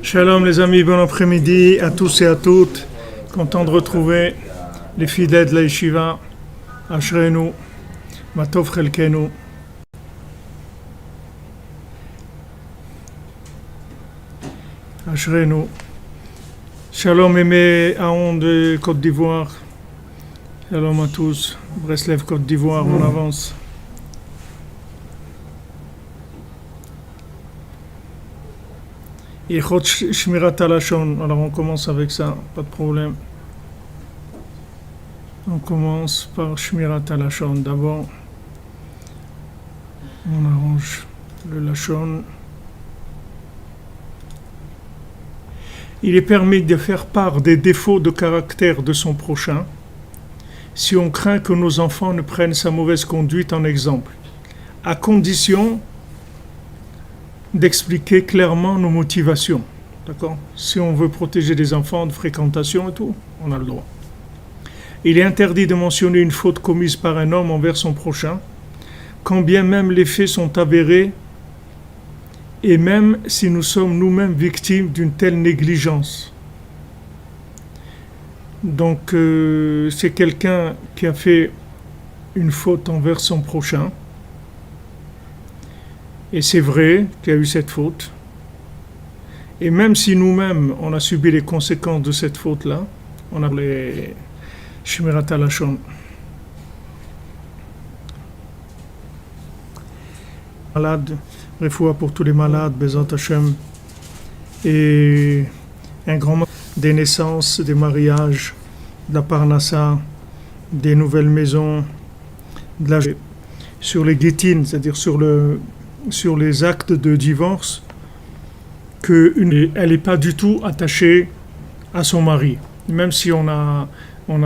Shalom les amis, bon après-midi à tous et à toutes. Content de retrouver les fidèles de la yeshiva. Ashreinu, Matov Chelkenu. Ashreinu. Shalom Aimé Aon de Côte d'Ivoire. Shalom à tous. Breslev Côte d'Ivoire, on avance. Yichot Shmirat HaLashon. Alors on commence avec ça, pas de problème. On commence par Shmirat HaLashon. D'abord, on arrange le Lashon. Il est permis de faire part des défauts de caractère de son prochain si on craint que nos enfants ne prennent sa mauvaise conduite en exemple, à condition d'expliquer clairement nos motivations. D'accord ? Si on veut protéger des enfants de fréquentation et tout, on a le droit. Il est interdit de mentionner une faute commise par un homme envers son prochain, quand bien même les faits sont avérés, et même si nous sommes nous-mêmes victimes d'une telle négligence. Donc, c'est quelqu'un qui a fait une faute envers son prochain, et c'est vrai qu'il y a eu cette faute. Et même si nous-mêmes, on a subi les conséquences de cette faute-là, on a les Shmirat HaLashon. Malades, refoua pour tous les malades, Bezat Hashem. Et un grand des naissances, des mariages, de la parnassa, des nouvelles maisons, de la sur les guétines, c'est-à-dire sur les actes de divorce, qu'elle n'est pas du tout attachée à son mari. Même si on a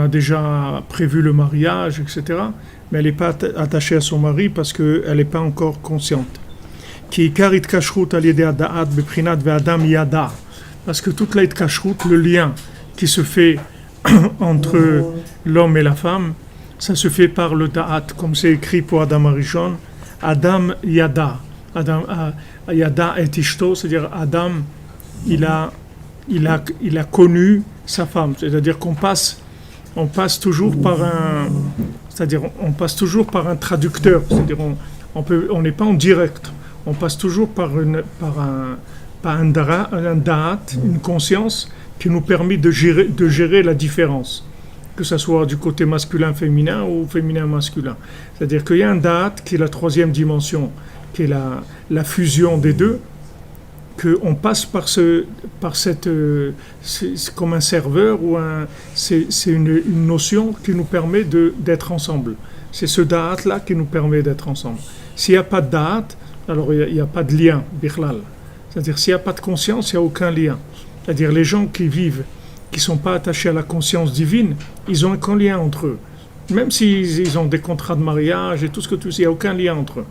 déjà prévu le mariage, etc., mais elle n'est pas attachée à son mari parce qu'elle n'est pas encore consciente. Parce que toute la kashrut, le lien qui se fait entre l'homme et la femme, ça se fait par le da'at, comme c'est écrit pour Adam Arishon, Adam Yada. Adam Yada et Ishto, c'est-à-dire Adam, il a connu sa femme. C'est-à-dire qu'on passe toujours par un traducteur. C'est-à-dire on n'est pas en direct. On passe toujours par un da'at, une conscience qui nous permet de gérer la différence, que ce soit du côté masculin-féminin ou féminin-masculin. C'est-à-dire qu'il y a un da'at qui est la troisième dimension, qui est la fusion des deux, qu'on passe par cette, c'est comme un serveur ou c'est une notion qui nous permet d'être ensemble. C'est ce da'at-là qui nous permet d'être ensemble. S'il n'y a pas de da'at, alors il n'y a pas de lien, bichlal. C'est-à-dire s'il n'y a pas de conscience, il n'y a aucun lien. C'est-à-dire les gens qui vivent, qui ne sont pas attachés à la conscience divine, ils n'ont aucun lien entre eux. Même s'ils ont des contrats de mariage et tout ce que tu sais, il n'y a aucun lien entre eux.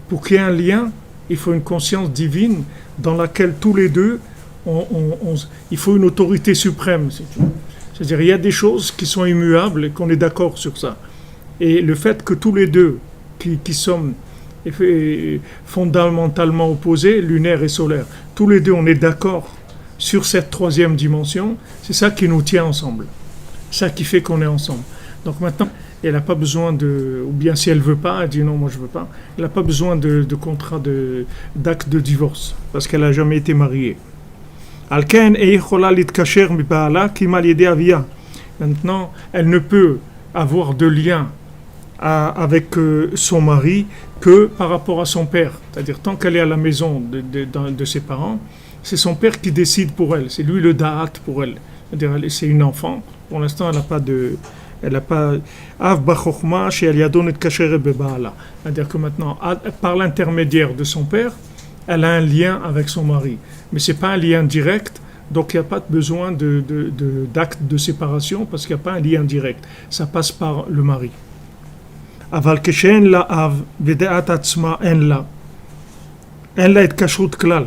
Pour qu'il y ait un lien, il faut une conscience divine dans laquelle tous les deux, il faut une autorité suprême. C'est-à-dire il y a des choses qui sont immuables et qu'on est d'accord sur ça. Et le fait que tous les deux, qui sommes fondamentalement opposés, lunaire et solaire, tous les deux on est d'accord sur cette troisième dimension, c'est ça qui nous tient ensemble. Ça qui fait qu'on est ensemble. Donc maintenant, elle n'a pas besoin ou bien si elle ne veut pas, elle dit non, moi je ne veux pas, elle n'a pas besoin de contrat d'acte de divorce, parce qu'elle n'a jamais été mariée. Maintenant, elle ne peut avoir de lien avec son mari que par rapport à son père. C'est-à-dire, tant qu'elle est à la maison de ses parents, c'est son père qui décide pour elle. C'est lui le da'at pour elle. C'est-à-dire, c'est une enfant. Pour l'instant, elle n'a pas de... Elle n'a pas... C'est-à-dire que maintenant, par l'intermédiaire de son père, elle a un lien avec son mari. Mais ce n'est pas un lien direct, donc il n'y a pas besoin d'acte de séparation parce qu'il n'y a pas un lien direct. Ça passe par le mari. אבל כשאין לה אב ודעת עצמה אין לה התקשרות כלל.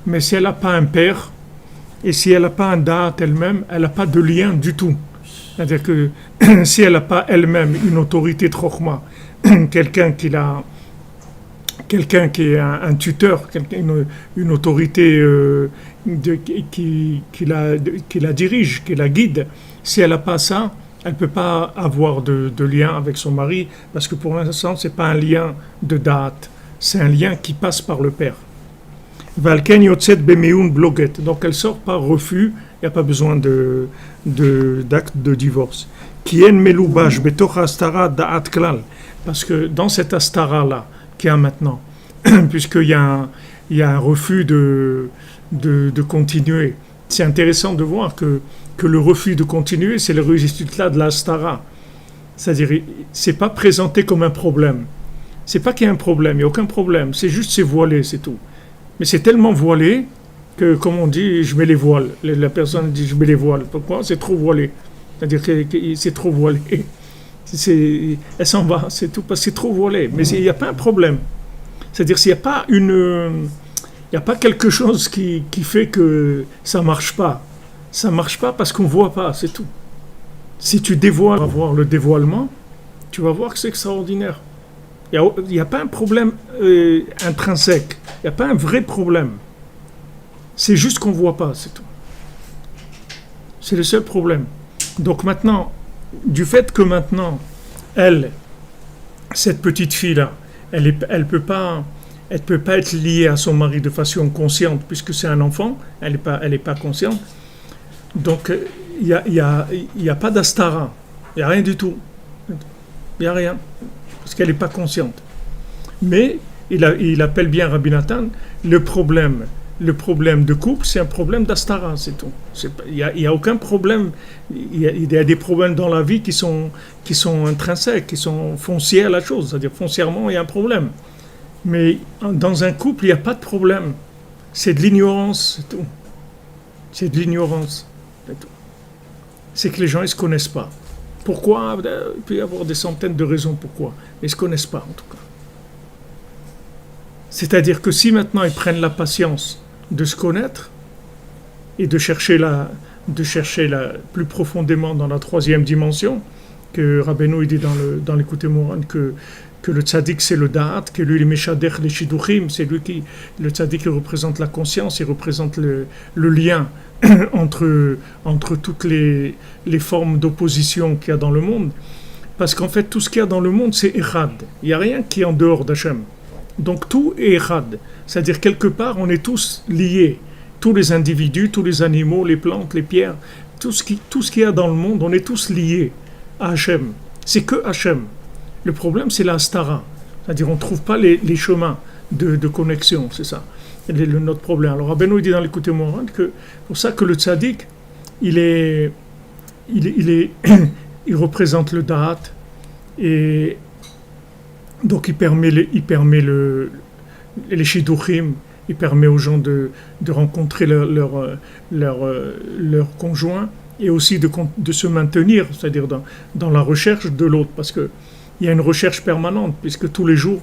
Mais si elle n'a pas un père et si elle n'a pas un da'at elle-même, elle n'a pas de lien du tout. C'est-à-dire que si elle n'a pas elle-même une autorité de chokhma, quelqu'un qui quelqu'un qui est un tuteur, une autorité qui la dirige, qui la guide, si elle n'a pas ça, elle ne peut pas avoir de lien avec son mari, parce que pour l'instant, ce n'est pas un lien de date, c'est un lien qui passe par le père. Valken yotzet bemeun bloget, donc elle sort par refus, il n'y a pas besoin d'acte de divorce. Kien meloubash betoch astara da'at klal, parce que dans cette astara-là, qu'il y a maintenant, puisqu'il y a un refus de continuer, c'est intéressant de voir que le refus de continuer, c'est le résultat de l'astara. C'est-à-dire, c'est pas présenté comme un problème. C'est pas qu'il y a un problème, il n'y a aucun problème, c'est juste c'est voilé, c'est tout. Mais c'est tellement voilé que, comme on dit, je mets les voiles. La personne dit je mets les voiles. Pourquoi? C'est trop voilé. C'est-à-dire que c'est trop voilé. Elle s'en va, c'est tout, parce que c'est trop voilé. Mais il n'y a pas un problème. C'est-à-dire s'il n'y a pas il n'y a pas quelque chose qui fait que ça ne marche pas. Ça ne marche pas parce qu'on ne voit pas, c'est tout. Si tu dévoiles, tu vas voir le dévoilement, tu vas voir que c'est extraordinaire. Il n'y a pas un problème intrinsèque. Il n'y a pas un vrai problème. C'est juste qu'on ne voit pas, c'est tout. C'est le seul problème. Donc maintenant, du fait que maintenant, cette petite fille-là, elle peut pas être liée à son mari de façon consciente, puisque c'est un enfant, elle est pas consciente. Donc, il y a pas d'astara. Il n'y a rien du tout. Il n'y a rien. Parce qu'elle n'est pas consciente. Mais il appelle bien Rabbi Nathan, le problème de couple, c'est un problème d'astara, c'est tout. Il y a aucun problème. Il y a des problèmes dans la vie qui sont intrinsèques, qui sont fonciers à la chose. C'est-à-dire foncièrement, il y a un problème. Mais dans un couple, il n'y a pas de problème. C'est de l'ignorance, c'est tout. C'est de l'ignorance, c'est tout. C'est que les gens, ils ne se connaissent pas. Pourquoi? Il peut y avoir des centaines de raisons pourquoi. Mais ils ne se connaissent pas, en tout cas. C'est-à-dire que si maintenant ils prennent la patience de se connaître et de chercher plus profondément dans la troisième dimension, que Rabbeinu dit dans l'écoute Moran que le tzaddik c'est le da'at, que lui il est meshadech les shiduchim, c'est lui qui, le tzaddik il représente la conscience, il représente le lien entre toutes les formes d'opposition qu'il y a dans le monde, parce qu'en fait tout ce qu'il y a dans le monde c'est echad, il n'y a rien qui est en dehors d'Hachem. Donc tout est echad, c'est-à-dire quelque part on est tous liés, tous les individus, tous les animaux, les plantes, les pierres, tout ce qu'il y a dans le monde, on est tous liés à Hachem. C'est que Hachem. Le problème c'est la stara, c'est-à-dire on ne trouve pas les chemins de connexion, c'est ça, notre problème. Alors Rabbeinu dit dans l'écoute Moran que pour ça que le tzaddik il représente le da'at et donc il permet les shidduchim, il permet aux gens de rencontrer leur conjoint et aussi de se maintenir, c'est-à-dire dans la recherche de l'autre, parce que il y a une recherche permanente, puisque tous les jours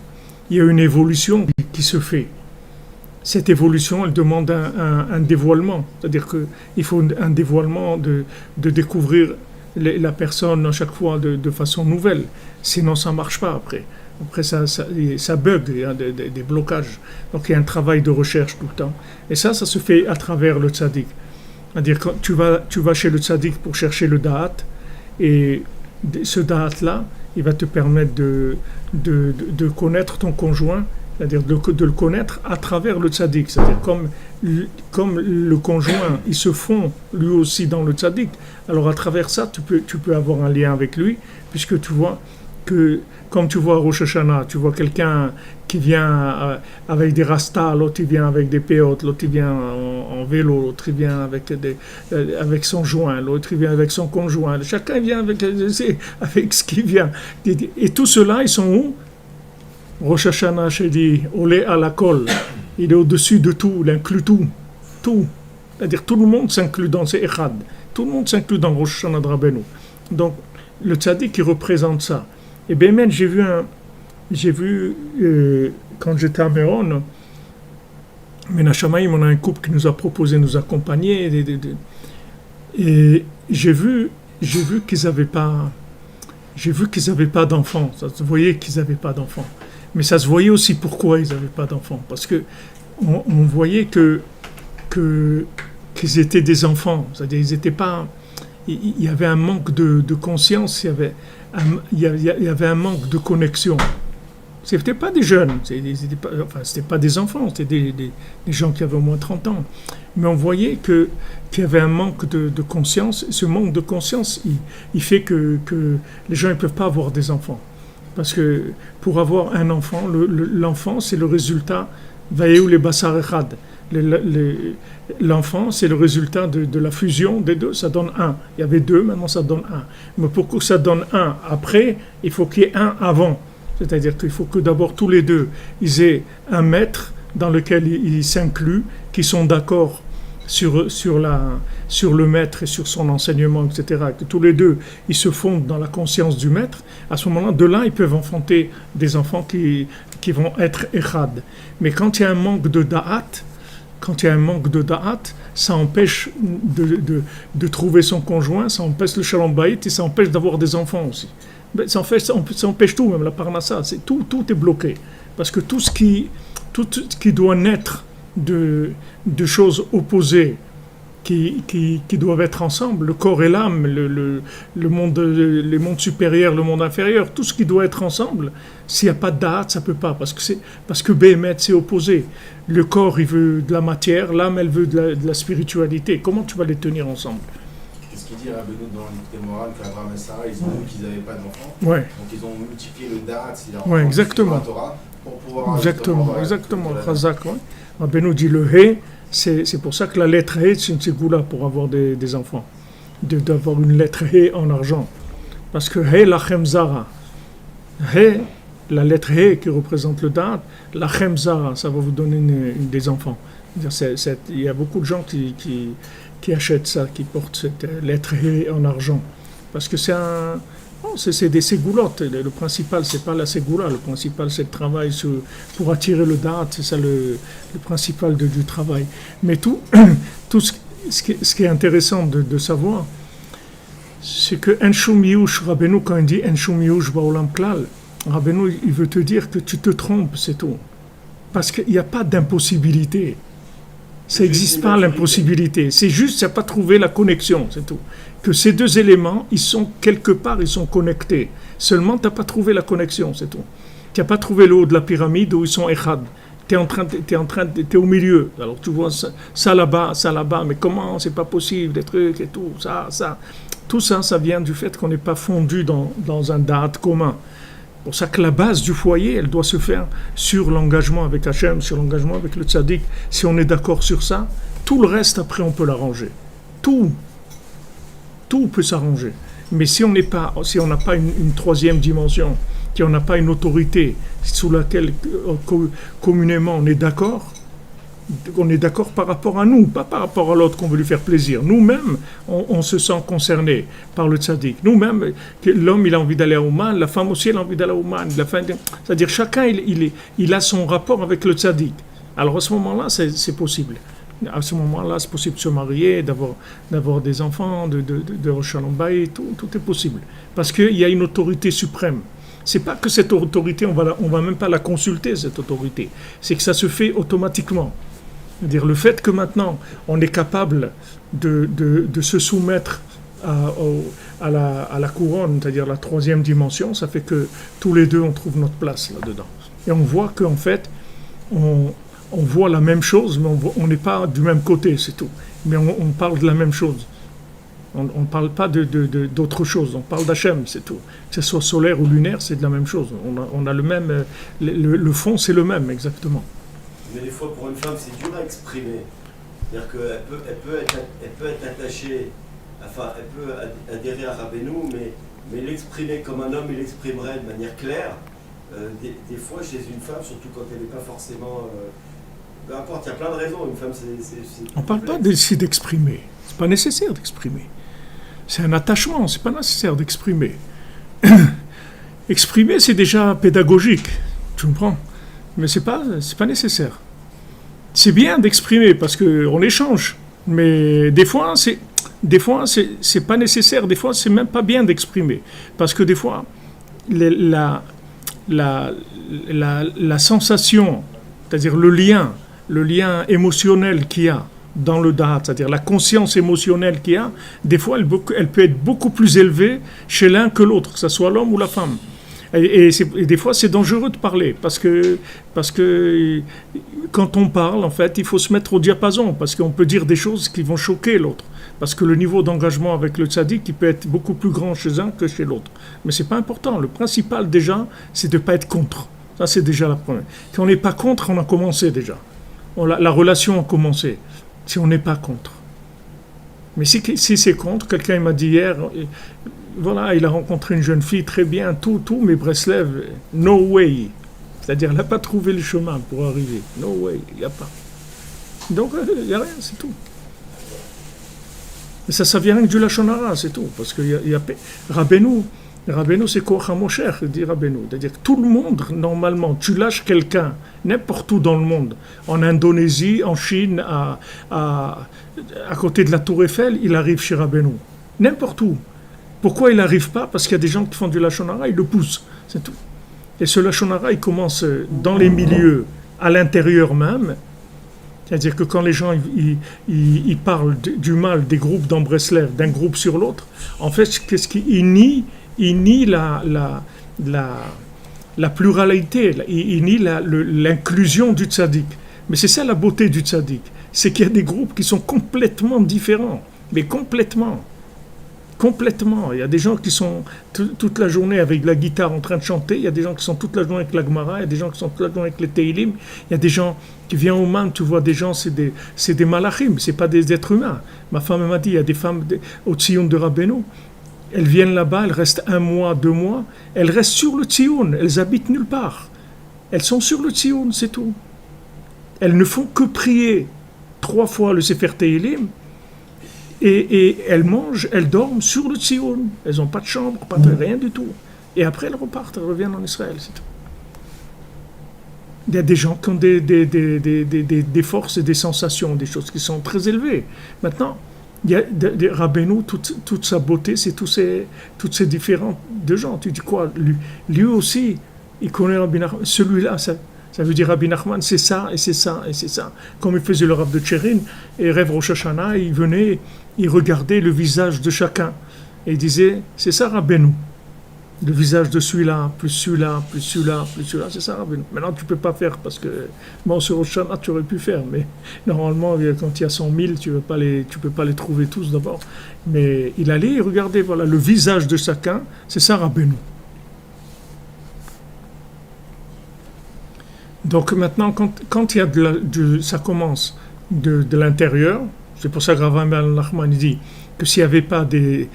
il y a une évolution qui se fait. Cette évolution, elle demande un dévoilement, c'est-à-dire qu'il faut un dévoilement de découvrir la personne à chaque fois de façon nouvelle, sinon ça ne marche pas après. Après, ça bug, il y a des blocages. Donc, il y a un travail de recherche tout le temps. Et ça se fait à travers le tzaddik. C'est-à-dire, quand tu vas chez le tzaddik pour chercher le da'at, et ce da'at-là, il va te permettre de connaître ton conjoint, c'est-à-dire de le connaître à travers le tzaddik. C'est-à-dire, comme le conjoint, il se fond lui aussi dans le tzaddik, alors à travers ça, tu peux avoir un lien avec lui, puisque tu vois que, comme tu vois à Rosh Hashanah, tu vois quelqu'un qui vient avec des rastas, l'autre il vient avec des péotes, l'autre il vient en vélo, l'autre il vient avec son joint, l'autre il vient avec son conjoint, chacun vient avec ce qu'il vient. Et tout cela, ils sont où? Rosh Hashanah, j'ai dit, olé à la colle, il est au-dessus de tout, il inclut tout. C'est-à-dire tout le monde s'inclut dans ces echad, tout le monde s'inclut dans Rosh Hashanah de Rabbeinu. Donc le tzaddik qui représente ça. Et bien même j'ai vu quand j'étais à Méron, Menachamaïm, on a un couple qui nous a proposé de nous accompagner, et j'ai vu qu'ils n'avaient pas d'enfants. Ça se voyait qu'ils n'avaient pas d'enfants. Mais ça se voyait aussi pourquoi ils n'avaient pas d'enfants. Parce que on voyait qu'ils étaient des enfants. C'est-à-dire ils étaient pas... Il y avait un manque de conscience, il y avait un manque de connexion. C'était pas des jeunes, c'était pas des enfants, c'était des gens qui avaient au moins 30 ans. Mais on voyait qu'il y avait un manque de conscience. Ce manque de conscience, il fait que les gens ne peuvent pas avoir des enfants. Parce que pour avoir un enfant, l'enfant, c'est le résultat, Vayehu les Basar Echad. L'enfant, c'est le résultat de la fusion des deux, ça donne un. Il y avait deux, maintenant ça donne un. Mais pour que ça donne un après, il faut qu'il y ait un avant. C'est-à-dire qu'il faut que d'abord tous les deux, ils aient un maître dans lequel ils s'incluent, qui sont d'accord sur le maître et sur son enseignement, etc. Que tous les deux, ils se fondent dans la conscience du maître. À ce moment-là, de là, ils peuvent enfanter des enfants qui vont être echad. Mais quand il y a un manque de da'at, ça empêche de trouver son conjoint, ça empêche le shalom bayit et ça empêche d'avoir des enfants aussi. Ça empêche tout, même la parnassa, tout est bloqué. Parce que tout ce qui doit naître de choses opposées qui doivent être ensemble, le corps et l'âme, les mondes supérieurs, le monde inférieur, tout ce qui doit être ensemble, s'il n'y a pas de da'at, ça ne peut pas, parce que Béhémet, c'est opposé. Le corps, il veut de la matière, l'âme, elle veut de la spiritualité. Comment tu vas les tenir ensemble? Qu'est-ce qu'il dit Rabbeinu dans l'unité morale qu'Abraham et Sarah, ils ont vu qu'ils n'avaient pas d'enfants. Ouais. Donc ils ont multiplié le da'at, c'est-à-dire ouais, exactement. la Torah, pour pouvoir... Exactement. Chazak, ouais. Rabbeinu dit le He, c'est pour ça que la lettre He, c'est une ségoula pour avoir des enfants. D'avoir une lettre He en argent. Parce que He lachem zara. He, la lettre He qui représente le da'at, lachem zara, ça va vous donner des enfants. Il y a beaucoup de gens qui achètent ça, qui portent cette lettre He en argent. Parce que c'est des ségoulottes. Le principal, c'est pas la ségoula. Le principal, c'est le travail pour attirer le da'at. C'est ça le principal du travail. Mais tout ce qui est intéressant de savoir, c'est que Enshum Yush, Rabbeinu, quand il dit Enshum Yush Baolam Klal, Rabbeinu, il veut te dire que tu te trompes, c'est tout. Parce qu'il n'y a pas d'impossibilité. Ça n'existe pas l'impossibilité. C'est juste, tu n'as pas trouvé la connexion, c'est tout. Que ces deux éléments, ils sont quelque part, ils sont connectés. Seulement, tu n'as pas trouvé la connexion, c'est tout. Tu n'as pas trouvé le haut de la pyramide où ils sont echad. Tu es au milieu. Alors tu vois ça là-bas, mais comment, c'est pas possible, des trucs et tout, ça. Tout ça, ça vient du fait qu'on n'est pas fondu dans un da'at commun. C'est pour ça que la base du foyer, elle doit se faire sur l'engagement avec Hachem, sur l'engagement avec le tzaddik. Si on est d'accord sur ça, tout le reste, après, on peut l'arranger. Tout peut s'arranger. Mais si on n'a pas une troisième dimension, si on n'a pas une autorité sous laquelle communément on est d'accord par rapport à nous, pas par rapport à l'autre qu'on veut lui faire plaisir. Nous-mêmes, on se sent concerné par le tzaddik. Nous-mêmes, l'homme, il a envie d'aller au man, la femme aussi, elle a envie d'aller au man. C'est-à-dire, chacun, il a son rapport avec le tzaddik. Alors, à ce moment-là, c'est possible. À ce moment-là, c'est possible de se marier, d'avoir des enfants, de shalom bayit, tout est possible. Parce qu'il y a une autorité suprême. C'est pas que cette autorité, on va même pas la consulter, cette autorité. C'est que ça se fait automatiquement. C'est-à-dire le fait que maintenant on est capable de se soumettre à la couronne, c'est-à-dire la troisième dimension, ça fait que tous les deux on trouve notre place là-dedans. Et on voit qu'en fait, on voit la même chose, mais on n'est pas du même côté, c'est tout. Mais on parle de la même chose. On ne parle pas d'autre chose, on parle d'Hachem, c'est tout. Que ce soit solaire ou lunaire, c'est de la même chose. On a le même, le fond c'est le même, exactement. Mais des fois, pour une femme, c'est dur à exprimer. C'est-à-dire qu'elle peut être attachée, enfin, elle peut adhérer à Rabbeinu, mais l'exprimer comme un homme, il l'exprimerait de manière claire. Des fois, chez une femme, surtout quand elle n'est pas forcément... peu importe, il y a plein de raisons. Une femme, c'est on ne parle pas d'exprimer. C'est pas nécessaire d'exprimer. C'est un attachement, c'est pas nécessaire d'exprimer. Exprimer, c'est déjà pédagogique, tu comprends? Mais c'est pas nécessaire. C'est bien d'exprimer parce qu'on échange, mais des fois c'est pas nécessaire. Des fois, c'est même pas bien d'exprimer parce que des fois, la, la sensation, c'est-à-dire le lien émotionnel qu'il y a dans le da'at, c'est-à-dire la conscience émotionnelle qu'il y a, des fois elle peut être beaucoup plus élevée chez l'un que l'autre, que ce soit l'homme ou la femme. Et des fois c'est dangereux de parler parce que quand on parle, en fait, il faut se mettre au diapason parce qu'on peut dire des choses qui vont choquer l'autre. Parce que le niveau d'engagement avec le tzaddik, il peut être beaucoup plus grand chez un que chez l'autre. Mais c'est pas important. Le principal déjà, c'est de pas être contre. Ça c'est déjà la première. Si on n'est pas contre, on a commencé déjà. La relation a commencé. Si on n'est pas contre. Mais si c'est contre, quelqu'un m'a dit hier, voilà, il a rencontré une jeune fille très bien, tout, mais Breslev, no way. C'est-à-dire, elle n'a pas trouvé le chemin pour arriver. No way, il n'y a pas. Donc, il n'y a rien, c'est tout. Et ça vient du Lachon Hara, c'est tout. Parce que Rabbeinu, c'est Koach HaMosher, dit Rabbeinu. C'est-à-dire que tout le monde, normalement, tu lâches quelqu'un, n'importe où dans le monde, en Indonésie, en Chine, à côté de la Tour Eiffel, il arrive chez Rabbeinu. N'importe où. Pourquoi il n'arrive pas? Parce qu'il y a des gens qui font du Lachon Hara, ils le poussent, c'est tout. Et ce Lachon Hara, il commence dans les milieux, à l'intérieur même. C'est-à-dire que quand les gens ils parlent du mal des groupes dans Breslev, d'un groupe sur l'autre, en fait, qu'est-ce qu'il nie? Il nie la pluralité, il nie l'inclusion du tzaddik. Mais c'est ça la beauté du tzaddik, c'est qu'il y a des groupes qui sont complètement différents, mais complètement. Il y a des gens qui sont toute la journée avec la guitare en train de chanter, il y a des gens qui sont toute la journée avec la Gemara, il y a des gens qui sont toute la journée avec les Teilim, il y a des gens qui viennent au Man, tu vois des gens, c'est des malachim, c'est pas des êtres humains. Ma femme m'a dit, il y a des femmes au Tzion de Rabbeinu, elles viennent là-bas, elles restent 1 mois, 2 mois, elles restent sur le Tzion, elles habitent nulle part. Elles sont sur le Tzion, c'est tout. Elles ne font que prier 3 fois le Sefer Teilim, et elles mangent, elles dorment sur le Tzion. Elles n'ont pas de chambre, pas de rien du tout. Et après, elles repartent, elles reviennent en Israël, c'est tout. Il y a des gens qui ont des forces et des sensations, des choses qui sont très élevées. Maintenant, il y a Rabbeinu, toute sa beauté, c'est toutes ces différents de gens. Tu dis quoi? Lui aussi, il connaît Rabbi Nachman. Celui-là, ça veut dire Rabbi Nachman, c'est ça, et c'est ça, et c'est ça. Comme il faisait le Rav de Tchérin, et Rev Rosh Hashanah, il venait, il regardait le visage de chacun. Et il disait, c'est ça Rabbeinu. Le visage de celui-là, plus celui-là, plus celui-là, plus celui-là, c'est ça Rabbeinu. Maintenant, tu ne peux pas faire, parce que, bon, sur Rosh Hashanah, tu aurais pu faire, mais normalement, quand il y a 100 000, tu ne peux pas les trouver tous d'abord. Mais il allait, il regardait, voilà, le visage de chacun, c'est ça Rabbeinu. Donc maintenant, quand il y a ça commence de l'intérieur, c'est pour ça que Rav Ben Nachman dit que s'il n'y avait pas des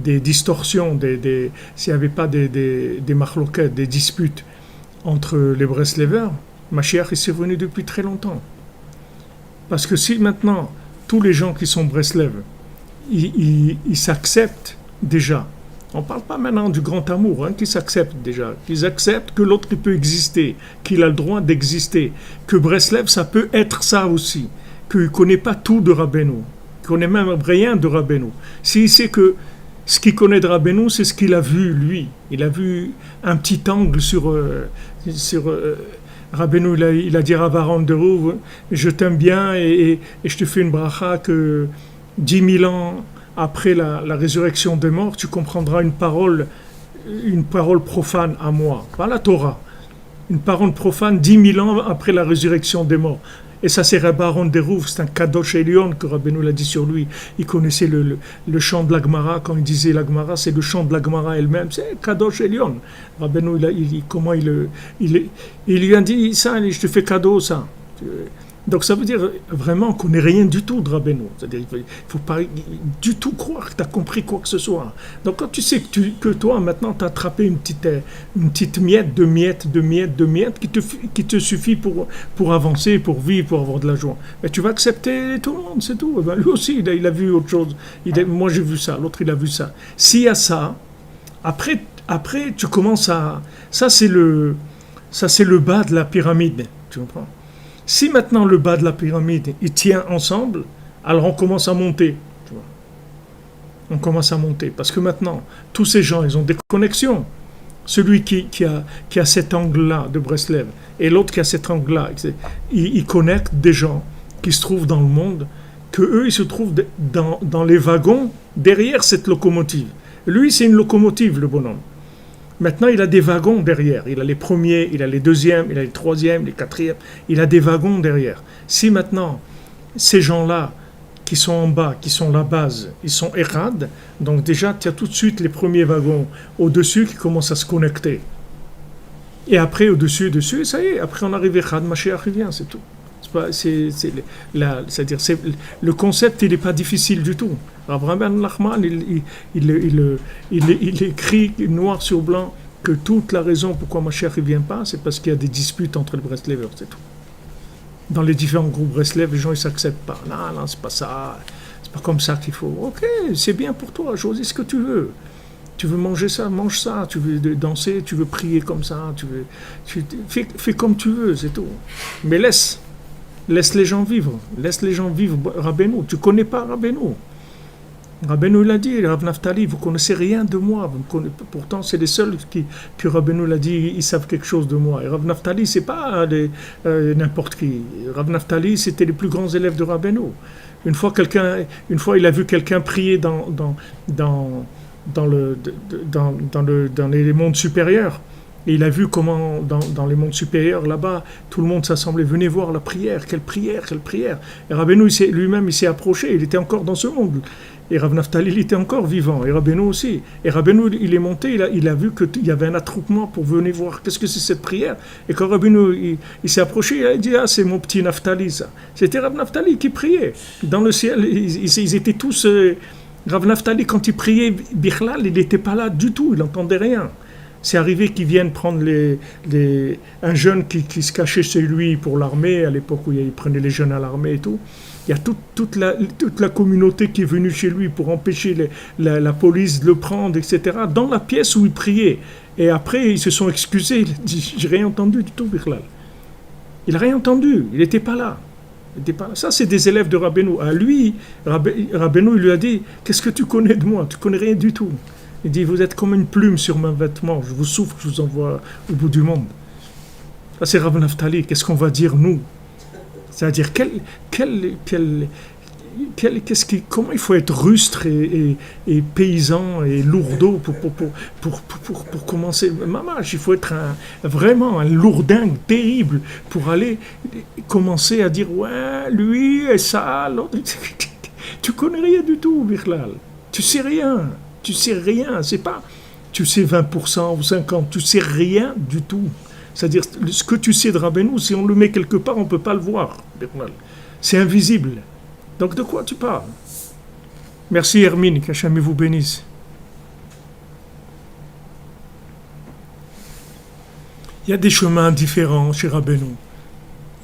distorsions, s'il n'y avait pas des machloquettes, des disputes entre les Breslevers, Mashiach il s'est venu depuis très longtemps. Parce que si maintenant tous les gens qui sont Breslev, ils s'acceptent déjà. On ne parle pas maintenant du grand amour, qu'ils s'acceptent déjà. Qu'ils acceptent que l'autre peut exister, qu'il a le droit d'exister, que Breslev, ça peut être ça aussi, qu'il ne connaît pas tout de Rabbeinu, qu'il ne connaît même rien de Rabbeinu. S'il sait que ce qu'il connaît de Rabbeinu, c'est ce qu'il a vu, lui. Il a vu un petit angle sur Rabbeinu, il a dit à Aaron de Rouve, je t'aime bien et je te fais une bracha que 10 000 ans après la résurrection des morts, tu comprendras une parole profane à moi, pas la Torah. Une parole profane 10 000 ans après la résurrection des morts. Et ça, c'est Rabbi Aaron Derouf, c'est un Kadosh Elion que Rabbeinu l'a dit sur lui. Il connaissait le chant de la Gemara, quand il disait la Gemara, c'est le chant de la Gemara elle-même, c'est Kadosh Elion. Rabbeinu, il lui a dit ça, je te fais cadeau, ça. Donc ça veut dire vraiment qu'on n'est rien du tout de Rabbeinu. C'est-à-dire qu'il ne faut pas du tout croire que tu as compris quoi que ce soit. Donc quand tu sais que toi, maintenant, tu as attrapé une petite miette de miettes qui te suffit pour avancer, pour vivre, pour avoir de la joie, mais tu vas accepter tout le monde, c'est tout. Ben, lui aussi, il a vu autre chose. Moi, j'ai vu ça, l'autre, il a vu ça. S'il y a ça, après tu commences à... Ça, c'est le bas de la pyramide, tu comprends? Si maintenant le bas de la pyramide, il tient ensemble, alors on commence à monter. Tu vois. On commence à monter. Parce que maintenant, tous ces gens, ils ont des connexions. celui qui a cet angle-là de Breslev et l'autre qui a cet angle-là, ils connectent des gens qui se trouvent dans le monde, que eux ils se trouvent dans les wagons derrière cette locomotive. Lui, c'est une locomotive, le bonhomme. Maintenant, il a des wagons derrière. Il a les premiers, il a les deuxièmes, il a les troisièmes, les quatrièmes. Il a des wagons derrière. Si maintenant, ces gens-là qui sont en bas, qui sont la base, ils sont Echad, donc déjà, tu as tout de suite les premiers wagons au-dessus qui commencent à se connecter. Et après, au-dessus, ça y est, après on arrive Echad, Mashiach revient, c'est tout. C'est-à-dire, le concept, il n'est pas difficile du tout. Abraham Ben Nachman, il écrit noir sur blanc que toute la raison pourquoi Mashiach ne vient pas, c'est parce qu'il y a des disputes entre les Breslevers, c'est tout. Dans les différents groupes Breslev, les gens ne s'acceptent pas. Non, c'est pas ça. C'est pas comme ça qu'il faut. Ok, c'est bien pour toi, choisis ce que tu veux. Tu veux manger ça, mange ça. Tu veux danser, tu veux prier comme ça. Fais comme tu veux, c'est tout. Mais laisse les gens vivre. Laisse les gens vivre Rabbeinu. Tu ne connais pas Rabbeinu. Rabbeinu l'a dit, Rav Naftali, vous ne connaissez rien de moi. Pourtant, c'est les seuls que Rabbeinu l'a dit, ils savent quelque chose de moi. Et Rav Naftali, ce n'est pas n'importe qui. Rav Naftali, c'était les plus grands élèves de Rabbeinu. Une fois, il a vu quelqu'un prier dans les mondes supérieurs. Et il a vu comment, dans les mondes supérieurs, là-bas, tout le monde s'assemblait. Venez voir la prière, quelle prière, quelle prière. Et Rabbeinu, lui-même, il s'est approché, il était encore dans ce monde. Et Rav Naftali, il était encore vivant, et Rabbeinu aussi. Et Rabbeinu, il est monté, il a vu qu'il y avait un attroupement pour venir voir qu'est-ce que c'est cette prière. Et quand Rabbeinu, il s'est approché, il a dit, ah, c'est mon petit Naftali, ça. C'était Rav Naftali qui priait. Dans le ciel, ils étaient tous... Rav Naftali, quand il priait, Bichlal, il n'était pas là du tout, il n'entendait rien. C'est arrivé qu'ils viennent prendre un jeune qui se cachait chez lui pour l'armée, à l'époque où il prenait les jeunes à l'armée et tout. Il y a toute la communauté qui est venue chez lui pour empêcher la police de le prendre, etc., dans la pièce où il priait. Et après, ils se sont excusés. Il a dit, j'ai rien entendu du tout, Bichlal. Il n'a rien entendu, il n'était pas là. Ça, c'est des élèves de Rabbeinu. À lui, Rabbeinu, il lui a dit, qu'est-ce que tu connais de moi? Tu connais rien du tout. Il dit, vous êtes comme une plume sur mon vêtement, je vous souffle, je vous envoie au bout du monde. Ça, c'est Rav Naftali. Qu'est-ce qu'on va dire, nous? C'est-à-dire, comment il faut être rustre et paysan et lourdeau pour commencer. Mamache, il faut être vraiment un lourdingue terrible pour aller commencer à dire, ouais, lui et ça, l'autre. Tu connais rien du tout, Bichlal. Tu sais rien, c'est pas, tu sais 20% ou 50%, tu sais rien du tout. C'est-à-dire, ce que tu sais de Rabbeinu, si on le met quelque part, on ne peut pas le voir. C'est invisible. Donc de quoi tu parles? Merci Hermine, qu'Hachem vous bénisse. Il y a des chemins différents chez Rabbeinu.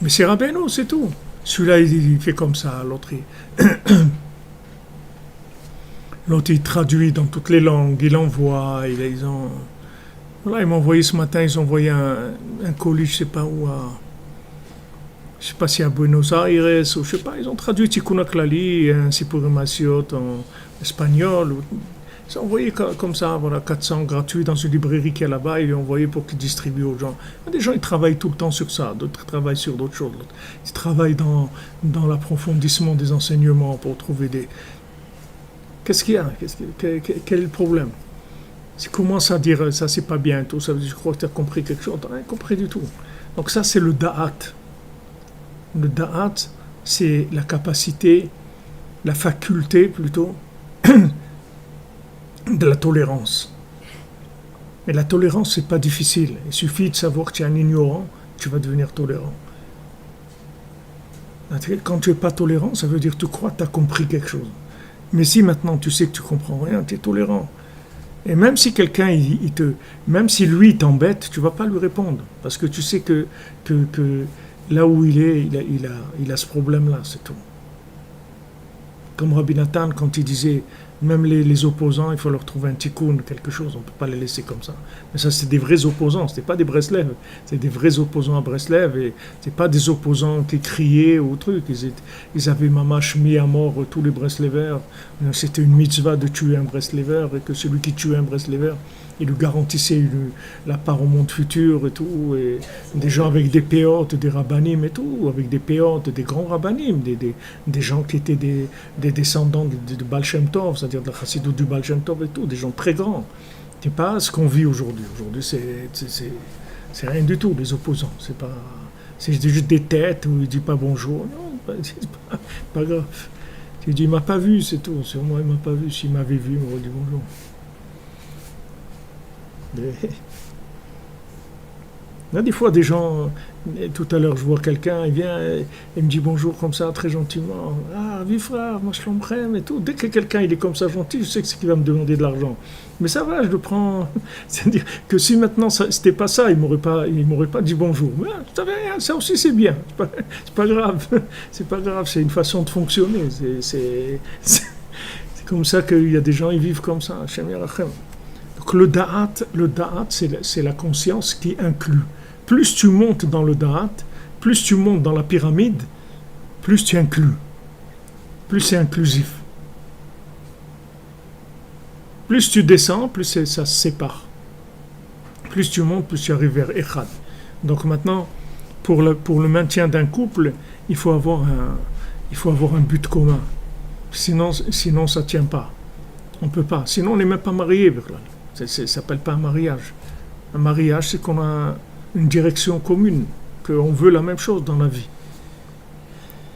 Mais c'est Rabbeinu, c'est tout. Celui-là, il fait comme ça, l'autre, il traduit dans toutes les langues, il envoie, ils m'ont envoyé ce matin, ils ont envoyé un colis, je ne sais pas où, je ne sais pas si à Buenos Aires, ou je ne sais pas, ils ont traduit Tikkun HaKlali, un Sipur Masiot en espagnol. Ils ont envoyé comme ça, voilà, 400 gratuits dans une librairie qu'il y a là-bas, ils l'ont envoyé pour qu'ils distribuent aux gens. Des gens, ils travaillent tout le temps sur ça, d'autres travaillent sur d'autres choses. Ils travaillent dans l'approfondissement des enseignements pour trouver des... Qu'est-ce qu'il y a? Quel est le problème? Si commence à dire ça, c'est pas bien, tout ça, je crois que tu as compris quelque chose, tu n'as rien compris du tout. Donc ça, c'est le da'at. Le da'at, c'est la capacité, la faculté plutôt, de la tolérance. Mais la tolérance, c'est pas difficile. Il suffit de savoir que tu es un ignorant, tu vas devenir tolérant. Quand tu n'es pas tolérant, ça veut dire que tu crois que tu as compris quelque chose. Mais si maintenant tu sais que tu comprends rien, tu es tolérant. Et même si quelqu'un, même si lui t'embête, tu vas pas lui répondre. Parce que tu sais que là où il est, il a ce problème-là, c'est tout. Comme Rabbi Nathan, quand il disait Même les opposants, il faut leur trouver un tikkun, quelque chose, on ne peut pas les laisser comme ça. Mais ça, c'est des vrais opposants, ce pas des Breslev, c'est des vrais opposants à Breslev, et ce pas des opposants qui criaient ou truc. Ils avaient mamash mis à mort tous les Breslevers. C'était une mitzvah de tuer un Breslever, et que celui qui tuait un Breslever, il lui garantissait la part au monde futur et tout, et des gens avec des péotes, des rabbanim et tout, avec des péotes, des grands rabbanim, des gens qui étaient des descendants de Baal Shem Tov, c'est-à-dire de la chassidoute du Baal Shem Tov et tout, des gens très grands. C'est pas ce qu'on vit aujourd'hui. Aujourd'hui, c'est rien du tout, les opposants. C'est juste des têtes où il dit pas bonjour. Non, c'est pas grave. Il dit, il m'a pas vu, c'est tout. Sur moi, il m'a pas vu. S'il m'avait vu, il m'aurait dit bonjour. Il y a des fois des gens, tout à l'heure je vois quelqu'un, il vient et me dit bonjour comme ça, très gentiment. Ah, vive frère, moi je l'emprème et tout. Dès que quelqu'un il est comme ça gentil, je sais que c'est qu'il va me demander de l'argent. Mais ça va, je le prends. C'est-à-dire que si maintenant c'était pas ça, il m'aurait pas dit bonjour. Mais ça va rien, ça aussi c'est bien. C'est pas grave. C'est pas grave, c'est une façon de fonctionner. C'est comme ça qu'il y a des gens, ils vivent comme ça. Hashem Yerachem. Donc le da'at, c'est la conscience qui inclut. Plus tu montes dans le da'at, plus tu montes dans la pyramide, plus tu inclus. Plus c'est inclusif. Plus tu descends, plus ça se sépare. Plus tu montes, plus tu arrives vers Echad. Donc maintenant, pour le maintien d'un couple, il faut avoir un but commun. Sinon ça ne tient pas. On ne peut pas. Sinon, on n'est même pas marié. Ça ne s'appelle pas un mariage. Un mariage, c'est qu'on a une direction commune, qu'on veut la même chose dans la vie.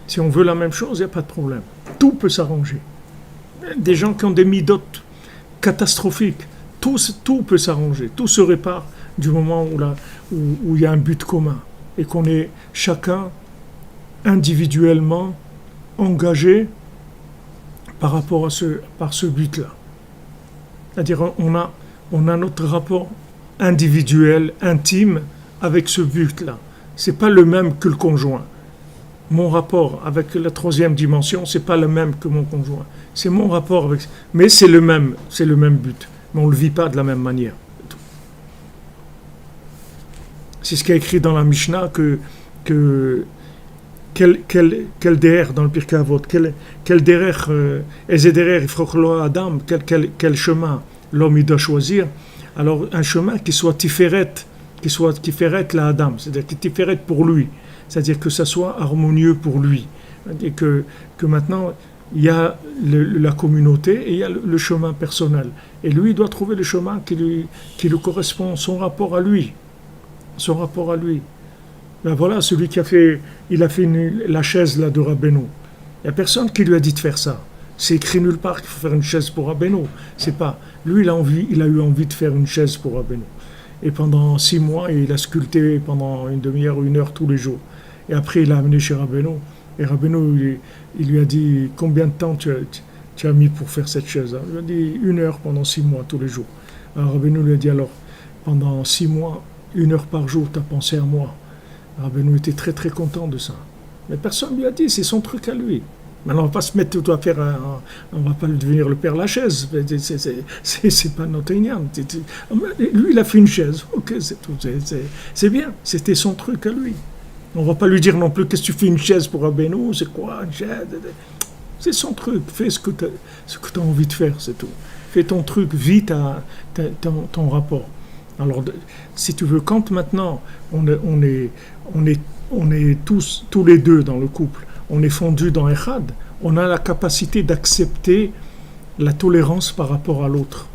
Si on veut la même chose, il n'y a pas de problème. Tout peut s'arranger. Des gens qui ont des midotes catastrophiques, tout peut s'arranger. Tout se répare du moment où il y a un but commun et qu'on est chacun individuellement engagé par rapport à ce but-là. C'est-à-dire on a notre rapport individuel, intime, avec ce but-là. Ce n'est pas le même que le conjoint. Mon rapport avec la troisième dimension, ce n'est pas le même que mon conjoint. C'est mon rapport avec... Mais c'est le même but. Mais on ne le vit pas de la même manière. C'est ce qui est écrit dans la Mishnah quel derer dans le Pirkei Avot, quel derer, Adam, quel chemin l'homme il doit choisir. Alors un chemin qui soit tiferet la Adam, c'est-à-dire qui est tiferet pour lui, c'est-à-dire que ça soit harmonieux pour lui, et que maintenant il y a la communauté et il y a le chemin personnel, et lui il doit trouver le chemin qui lui correspond, son rapport à lui. Ben voilà, celui qui a fait la chaise là de Rabbeinu. Il n'y a personne qui lui a dit de faire ça. C'est écrit nulle part qu'il faut faire une chaise pour Rabbeinu. C'est pas. Lui, il a eu envie de faire une chaise pour Rabbeinu. Et pendant 6 mois, il a sculpté pendant une demi-heure ou 1 heure tous les jours. Et après, il l'a amené chez Rabbeinu. Et Rabbeinu, il lui a dit combien de temps tu as mis pour faire cette chaise. Il lui a dit 1 heure pendant 6 mois tous les jours. Alors Rabbeinu lui a dit alors pendant 6 mois, 1 heure par jour, tu as pensé à moi. Rabbeinu était très très content de ça. Mais personne lui a dit, c'est son truc à lui. Maintenant, on va pas se mettre tout à faire, on va pas devenir le père Lachaise. C'est pas notre ignan. Lui, il a fait une chaise. Ok, c'est tout. C'est bien. C'était son truc à lui. On va pas lui dire non plus, qu'est-ce que tu fais une chaise pour Rabbeinu, c'est quoi une chaise? C'est son truc. Fais ce que tu as envie de faire, c'est tout. Fais ton truc, vis ton rapport. Alors, si tu veux, quand maintenant on est tous les deux dans le couple, on est fondus dans Echad, on a la capacité d'accepter la tolérance par rapport à l'autre.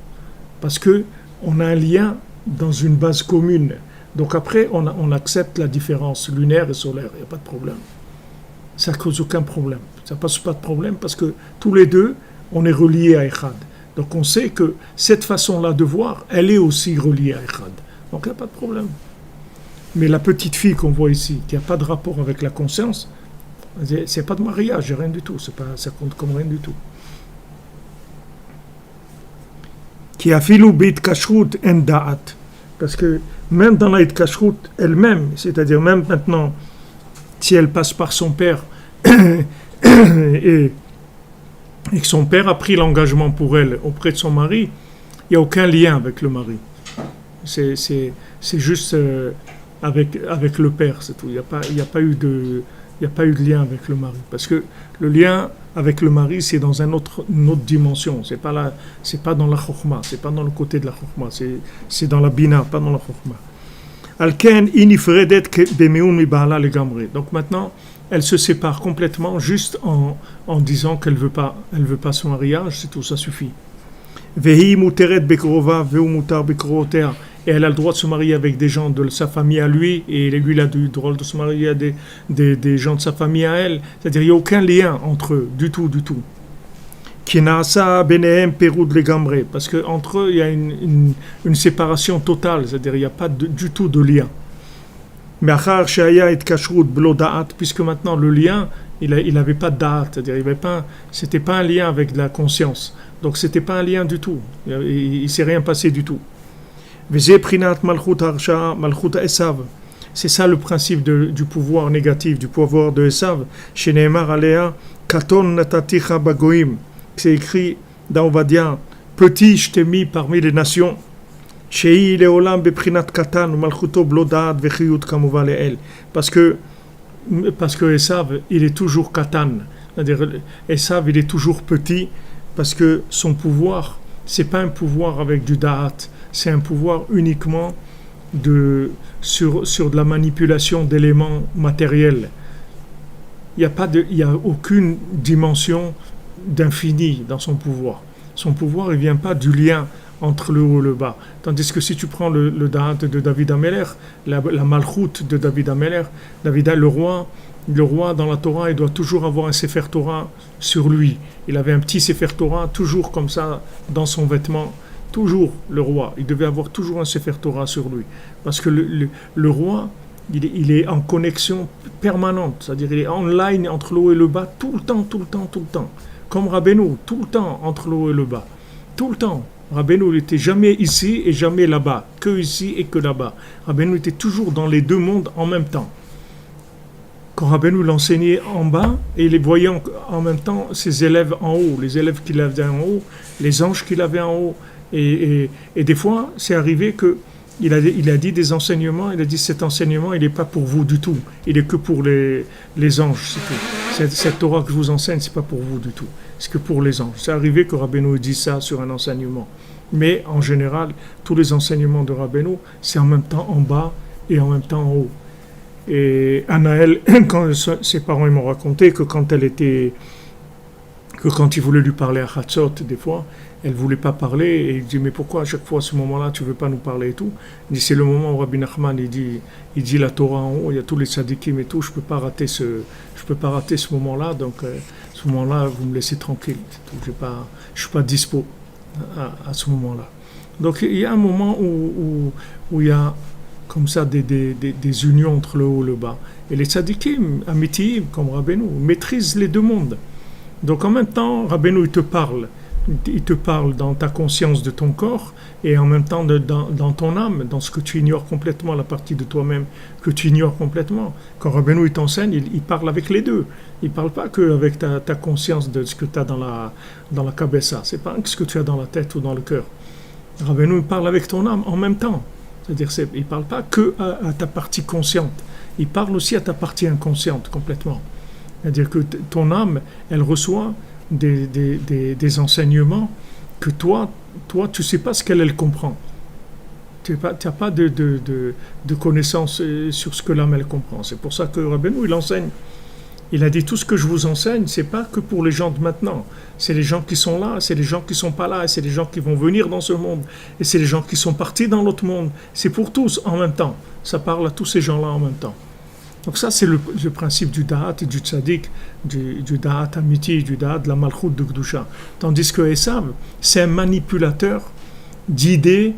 Parce qu'on a un lien dans une base commune. Donc après, on accepte la différence lunaire et solaire, il n'y a pas de problème. Ça ne cause aucun problème. Ça ne pose pas de problème parce que tous les deux, on est reliés à Echad. Donc on sait que cette façon-là de voir, elle est aussi reliée à Echad. Donc il n'y a pas de problème. Mais la petite fille qu'on voit ici, qui n'a pas de rapport avec la conscience, c'est pas de mariage, rien du tout. Ça compte comme rien du tout. Qui a filou beit kashrut en da'at. Parce que même dans la kashrut elle-même, c'est-à-dire même maintenant, si elle passe par son père et et que son père a pris l'engagement pour elle auprès de son mari, il n'y a aucun lien avec le mari. C'est juste avec le père, c'est tout. Il n'y a pas eu de lien avec le mari. Parce que le lien avec le mari, c'est dans une autre dimension. C'est pas dans la chokhma, c'est pas dans le côté de la chokhma. C'est dans la bina, pas dans la chokhma. Alken inifredet bemeun mi baala legamre. Donc maintenant, elle se sépare complètement juste en disant qu'elle veut pas son mariage, c'est tout, ça suffit. Vehi muteret bekrova veu mutar bekroter. Et elle a le droit de se marier avec des gens de sa famille à lui, et lui il a le droit de se marier à des gens de sa famille à elle. C'est-à-dire il n'y a aucun lien entre eux, du tout. Kinasa benehem perud legamre, parce qu'entre eux il y a une séparation totale, c'est-à-dire il n'y a pas du tout de lien. Me'achar she'aya et kashrut blo da'at, puisque maintenant le lien, il n'avait pas de da'at, c'est-à-dire c'était pas un lien avec de la conscience, donc c'était pas un lien du tout, il ne s'est rien passé du tout. C'est ça le principe du pouvoir négatif, du pouvoir de Esav. Chez Nehemar Aléa, Katon nataticha bagoim. C'est écrit dans Ovadia, petit je t'ai mis parmi les nations. Shei leolam beprinat katan malchuto blodad vechiyut kamuva leel. Parce que Esav, il est toujours katan. C'est-à-dire Esav, il est toujours petit parce que son pouvoir, c'est pas un pouvoir avec du da'at. C'est un pouvoir uniquement sur de la manipulation d'éléments matériels. Il n'y a aucune dimension d'infini dans son pouvoir. Son pouvoir, il ne vient pas du lien entre le haut et le bas. Tandis que si tu prends le da'at de David Ameler, la malchoute de David Ameler, le roi dans la Torah, il doit toujours avoir un Sefer Torah sur lui. Il avait un petit Sefer Torah, toujours comme ça, dans son vêtement. Toujours le roi, il devait avoir toujours un Sefer Torah sur lui. Parce que le roi, il est en connexion permanente, c'est-à-dire il est online entre le haut et le bas tout le temps. Comme Rabbeinu, tout le temps entre le haut et le bas. Tout le temps. Rabbeinu n'était jamais ici et jamais là-bas, que ici et que là-bas. Rabbeinu était toujours dans les deux mondes en même temps. Quand Rabbeinu l'enseignait en bas, et il voyait en même temps ses élèves en haut, les élèves qu'il avait en haut, les anges qu'il avait en haut. Et des fois, c'est arrivé qu'il a dit des enseignements, il a dit cet enseignement, il n'est pas pour vous du tout, il est que pour les anges, c'est tout. Cette Torah que je vous enseigne, c'est pas pour vous du tout, c'est que pour les anges. C'est arrivé que Rabbeinu dise ça sur un enseignement. Mais en général, tous les enseignements de Rabbeinu, c'est en même temps en bas et en même temps en haut. Et Anaël, quand ses parents m'ont raconté que quand il voulait lui parler à Hatzot, des fois, elle ne voulait pas parler, et il dit mais pourquoi à chaque fois à ce moment-là tu ne veux pas nous parler et tout. Il dit c'est le moment où Rabbi Nachman il dit la Torah en haut, il y a tous les tzadikim et tout, je peux pas rater ce moment-là, donc ce moment-là vous me laissez tranquille, je suis pas dispo à ce moment-là. Donc il y a un moment où il y a comme ça des unions entre le haut et le bas, et les tzadikim amitim comme Rabbeinu maîtrisent les deux mondes. Donc en même temps Rabbeinu il te parle dans ta conscience de ton corps et en même temps dans ton âme, dans ce que tu ignores complètement, la partie de toi-même que tu ignores complètement. Quand Rabbeinu il t'enseigne, il parle avec les deux. Il ne parle pas qu'avec ta conscience de ce que tu as dans la kabessa. Ce n'est pas ce que tu as dans la tête ou dans le cœur. Rabbeinu il parle avec ton âme en même temps. C'est-à-dire il ne parle pas que à ta partie consciente. Il parle aussi à ta partie inconsciente complètement. C'est-à-dire que ton âme, elle reçoit des enseignements que toi tu sais pas ce qu'elle comprend. Tu n'as pas de connaissance sur ce que l'âme elle comprend. C'est pour ça que Rabbeinu il enseigne. Il a dit tout ce que je vous enseigne, c'est pas que pour les gens de maintenant. C'est les gens qui sont là, c'est les gens qui sont pas là, et c'est les gens qui vont venir dans ce monde, et c'est les gens qui sont partis dans l'autre monde. C'est pour tous en même temps. Ça parle à tous ces gens-là en même temps. Donc ça, c'est le principe du da'at et du tzaddik, du da'at amiti, du da'at de la malchoute de Gdusha. Tandis que Esav, c'est un manipulateur d'idées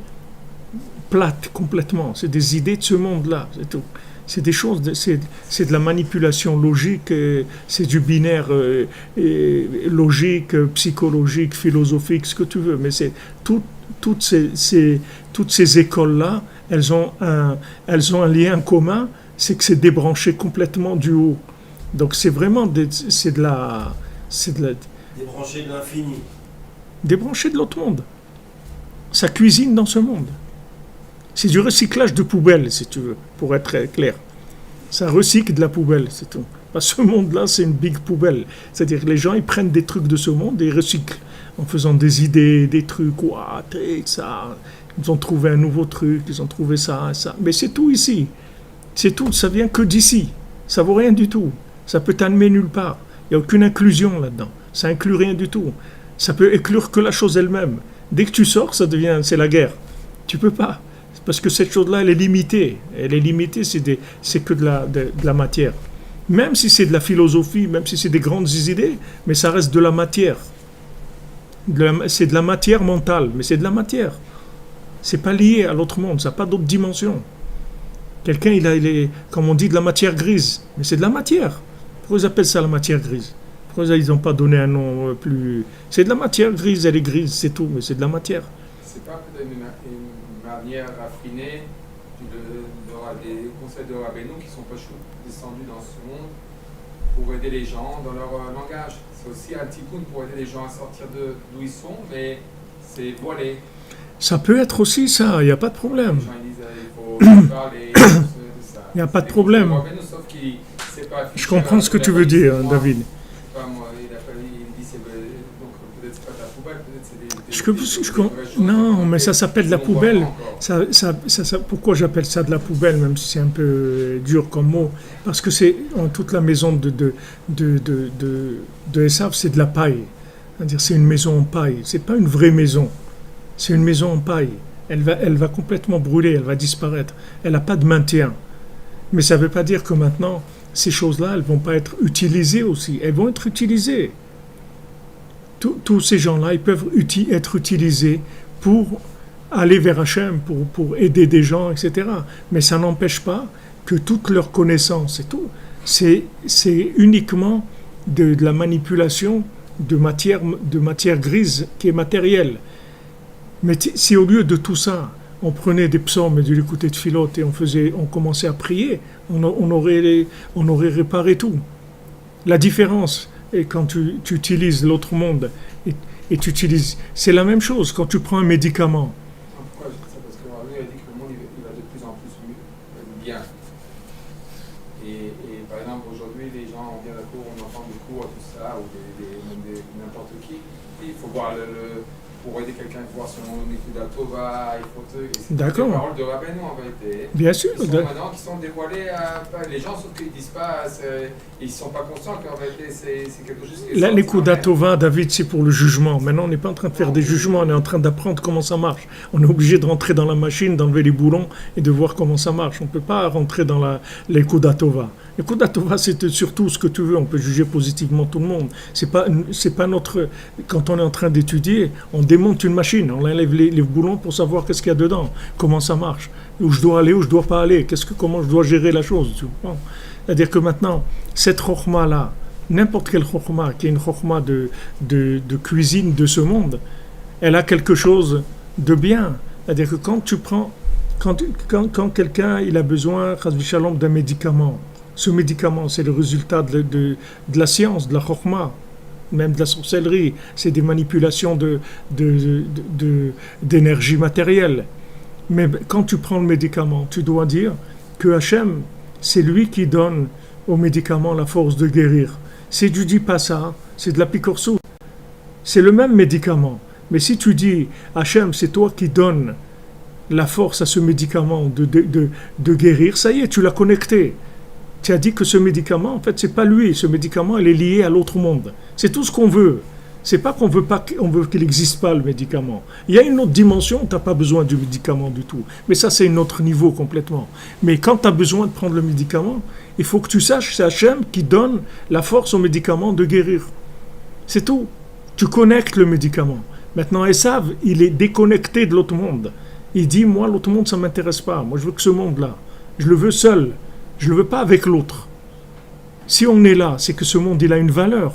plates complètement. C'est des idées de ce monde-là, c'est tout. C'est des choses, c'est de la manipulation logique, c'est du binaire logique, psychologique, philosophique, ce que tu veux. Mais c'est toutes ces écoles-là, elles ont un lien commun. C'est que c'est débranché complètement du haut. Donc c'est vraiment Débranché de l'infini. Débranché de l'autre monde. Ça cuisine dans ce monde. C'est du recyclage de poubelles, si tu veux, pour être très clair. Ça recycle de la poubelle, c'est tout. Parce que ce monde-là, c'est une big poubelle. C'est-à-dire que les gens, ils prennent des trucs de ce monde et ils recyclent. En faisant des idées, des trucs, ça. Ils ont trouvé un nouveau truc, ils ont trouvé ça, ça. Mais c'est tout ici. C'est tout, ça vient que d'ici. Ça vaut rien du tout. Ça peut t'amener nulle part. Il n'y a aucune inclusion là-dedans. Ça inclut rien du tout. Ça peut inclure que la chose elle-même. Dès que tu sors, c'est la guerre. Tu peux pas. Parce que cette chose-là, elle est limitée. Elle est limitée, c'est que de la matière. Même si c'est de la philosophie, même si c'est des grandes idées, mais ça reste de la matière. C'est de la matière mentale, mais c'est de la matière. C'est pas lié à l'autre monde, ça n'a pas d'autre dimension. Quelqu'un, il est, comme on dit, de la matière grise, mais c'est de la matière. Pourquoi ils appellent ça la matière grise? Pourquoi ils n'ont pas donné un nom plus... C'est de la matière grise, elle est grise, c'est tout, mais c'est de la matière. C'est pas peut-être une manière raffinée des conseils de Rabbeinu qui sont pas descendus dans ce monde pour aider les gens dans leur langage. C'est aussi un tikkun pour aider les gens à sortir d'où ils sont, mais c'est voilé. Ça peut être aussi ça, il n'y a pas de problème. Les gens ils disent il faut parler de ça. Il n'y a pas de problème. Rabbeinu, sauf qu'il sait pas Je comprends ce que tu veux dire, David. Pas moi, il dit c'est donc peut-être c'est pas de la poubelle, peut-être c'est des non, mais ça s'appelle de la poubelle. Pourquoi j'appelle ça de la poubelle, même si c'est un peu dur comme mot? Parce que c'est en toute la maison de Esav, c'est de la paille. C'est-à-dire c'est une maison en paille. C'est pas une vraie maison. C'est une maison en paille. Elle va complètement brûler, elle va disparaître. Elle n'a pas de maintien. Mais ça ne veut pas dire que maintenant, ces choses-là, elles ne vont pas être utilisées aussi. Elles vont être utilisées. Tous ces gens-là, ils peuvent être utilisés pour aller vers Hachem, pour aider des gens, etc. Mais ça n'empêche pas que toute leur connaissance et tout, c'est uniquement de la manipulation de matière grise qui est matérielle. Mais si au lieu de tout ça, on prenait des psaumes et de l'écouter de filote et on commençait à prier, on aurait réparé tout. La différence, et quand tu utilises l'autre monde, et tu utilises... C'est la même chose quand tu prends un médicament. Pourquoi je dis ça? Parce que Rabbi a dit que le monde il va de plus en plus bien. Et par exemple, aujourd'hui, les gens, on vient à la cour, on entend des cours, tout ça, ou n'importe qui. Il faut voir pour aider quelqu'un, il faut voir son Nikuda Tova, il faut... D'accord. Les paroles de Rabbeinu, en vérité. Bien sûr. Maintenant, qui sont dévoilées à... Les gens, sauf qu'ils ne disent pas... Ils ne sont pas conscients qu'en vérité, c'est quelque chose qui... Là, Nikuda Tova, David, c'est pour le jugement. Maintenant, on n'est pas en train de faire des jugements, on est en train d'apprendre comment ça marche. On est obligé de rentrer dans la machine, d'enlever les boulons et de voir comment ça marche. On ne peut pas rentrer dans Nikuda Tova. Nikuda Tova, c'est surtout ce que tu veux. On peut juger positivement tout le monde. C'est pas notre... Quand on est en train d'étudier, on démonte une machine, on enlève les boulons pour savoir qu'est-ce qu'il y a dedans, comment ça marche, où je dois aller, où je dois pas aller, comment je dois gérer la chose. Tu comprends? C'est-à-dire que maintenant, cette chokhma-là, n'importe quelle chokhma, qui est une chokhma de cuisine de ce monde, elle a quelque chose de bien. C'est-à-dire que quand quelqu'un il a besoin, chas v'shalom, d'un médicament, ce médicament, c'est le résultat de la science, de la chokhma, même de la sorcellerie, c'est des manipulations d'énergie matérielle. Mais quand tu prends le médicament, tu dois dire que Hachem, c'est lui qui donne au médicament la force de guérir. Si tu dis pas ça, c'est de la picorsoute. C'est le même médicament. Mais si tu dis, Hachem, c'est toi qui donnes la force à ce médicament de guérir, ça y est, tu l'as connecté. Tu as dit que ce médicament, en fait, c'est pas lui. Ce médicament, il est lié à l'autre monde. C'est tout ce qu'on veut. C'est pas qu'on veut qu'il n'existe pas le médicament. Il y a une autre dimension, tu n'as pas besoin du médicament du tout. Mais ça, c'est un autre niveau complètement. Mais quand tu as besoin de prendre le médicament, il faut que tu saches, c'est Hachem qui donne la force au médicament de guérir. C'est tout. Tu connectes le médicament. Maintenant, Esav, il est déconnecté de l'autre monde. Il dit, moi, l'autre monde, ça ne m'intéresse pas. Moi, je veux que ce monde-là. Je le veux seul. Je ne le veux pas avec l'autre. Si on est là, c'est que ce monde, il a une valeur.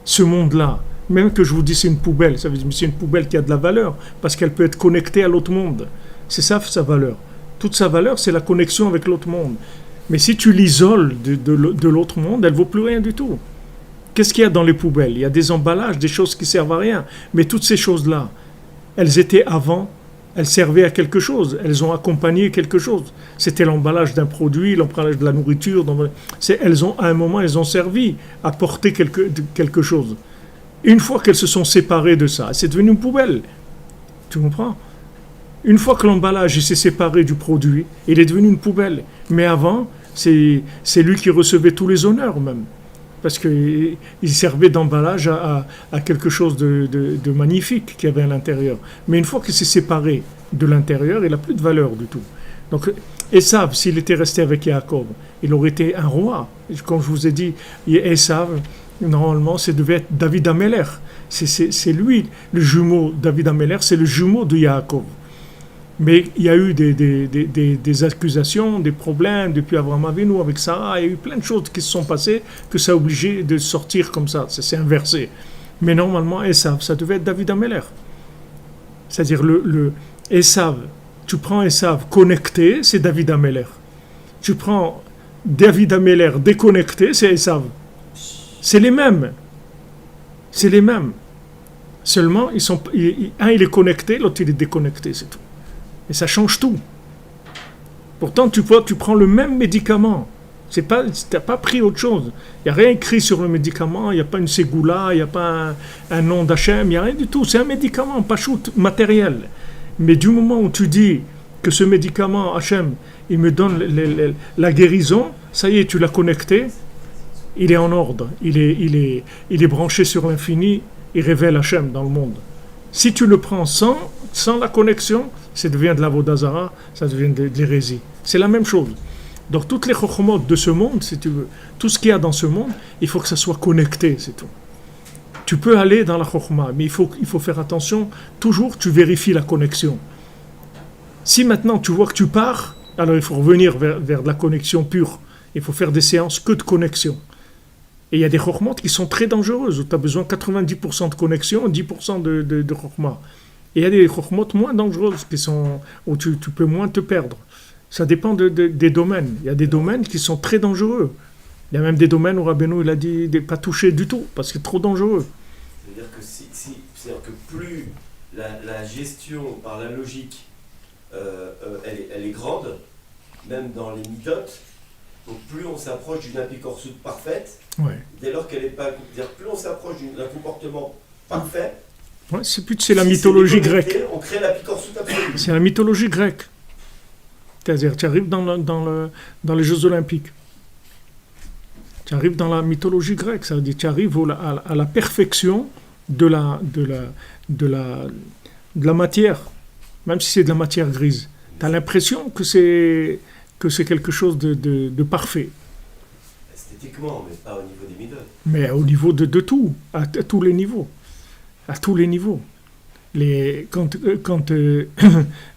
Ce monde-là, même que je vous dis c'est une poubelle, ça veut dire que c'est une poubelle qui a de la valeur, parce qu'elle peut être connectée à l'autre monde. C'est ça sa valeur. Toute sa valeur, c'est la connexion avec l'autre monde. Mais si tu l'isoles de l'autre monde, elle ne vaut plus rien du tout. Qu'est-ce qu'il y a dans les poubelles? Il y a des emballages, des choses qui servent à rien. Mais toutes ces choses-là, elles étaient avant, elles servaient à quelque chose, elles ont accompagné quelque chose. C'était l'emballage d'un produit, l'emballage de la nourriture. À un moment, elles ont servi à porter quelque chose. Une fois qu'elles se sont séparées de ça, c'est devenu une poubelle. Tu comprends? Une fois que l'emballage s'est séparé du produit, il est devenu une poubelle. Mais avant, c'est lui qui recevait tous les honneurs même. Parce qu'il servait d'emballage à quelque chose de magnifique qu'il y avait à l'intérieur. Mais une fois qu'il s'est séparé de l'intérieur, il n'a plus de valeur du tout. Donc, Esav, s'il était resté avec Yaakov, il aurait été un roi. Comme je vous ai dit, Esav, normalement, ça devait être David Ameler. C'est lui, le jumeau, David Ameler, c'est le jumeau de Yaakov. Mais il y a eu des accusations, des problèmes depuis Abraham Avinu avec Sarah. Il y a eu plein de choses qui se sont passées que ça a obligé de sortir comme ça. C'est inversé. Mais normalement, Esav, ça devait être David Ameler. C'est-à-dire, Esav, tu prends Esav connecté, c'est David Ameler. Tu prends David Ameler déconnecté, c'est Esav. C'est les mêmes. C'est les mêmes. Seulement, un il est connecté, l'autre il est déconnecté, c'est tout. Et ça change tout. Pourtant, tu prends le même médicament. Tu n'as pas pris autre chose. Il n'y a rien écrit sur le médicament, il n'y a pas une ségoula, il n'y a pas un nom d'Hachem, il n'y a rien du tout. C'est un médicament, pas shoot, matériel. Mais du moment où tu dis que ce médicament, Hachem, il me donne la guérison, ça y est, tu l'as connecté, il est en ordre, il est branché sur l'infini, il révèle Hachem dans le monde. Si tu le prends sans la connexion, ça devient de la vodazara, ça devient de l'hérésie. C'est la même chose. Donc toutes les chokhmot de ce monde, si tu veux, tout ce qu'il y a dans ce monde, il faut que ça soit connecté, c'est tout. Tu peux aller dans la chokhma, mais il faut faire attention, toujours tu vérifies la connexion. Si maintenant tu vois que tu pars, alors il faut revenir vers de la connexion pure. Il faut faire des séances que de connexion. Et il y a des chokhmot qui sont très dangereuses, où tu as besoin de 90% de connexion, 10% de chokhma. Et il y a des chokhmot moins dangereuses où tu peux moins te perdre. Ça dépend des domaines. Il y a des domaines qui sont très dangereux. Il y a même des domaines où Rabbeinu il a dit de ne pas toucher du tout, parce que c'est trop dangereux. C'est-à-dire que, c'est-à-dire que plus la gestion par la logique, elle est grande, même dans les midotes, donc plus on s'approche d'une apicorsute parfaite, Ouais. dès lors qu'elle n'est pas... C'est-à-dire plus on s'approche d'un comportement parfait, Ouais, c'est la mythologie grecque. On crée l'apicorsute absolue. C'est la mythologie grecque. C'est-à-dire, tu arrives dans les Jeux Olympiques. Tu arrives dans la mythologie grecque. Ça veut dire, tu arrives à la perfection de la matière, même si c'est de la matière grise. Tu as l'impression que c'est quelque chose de parfait. Esthétiquement, mais pas au niveau des midotes. Mais au niveau de tout, à tous les niveaux. À tous les niveaux. Quand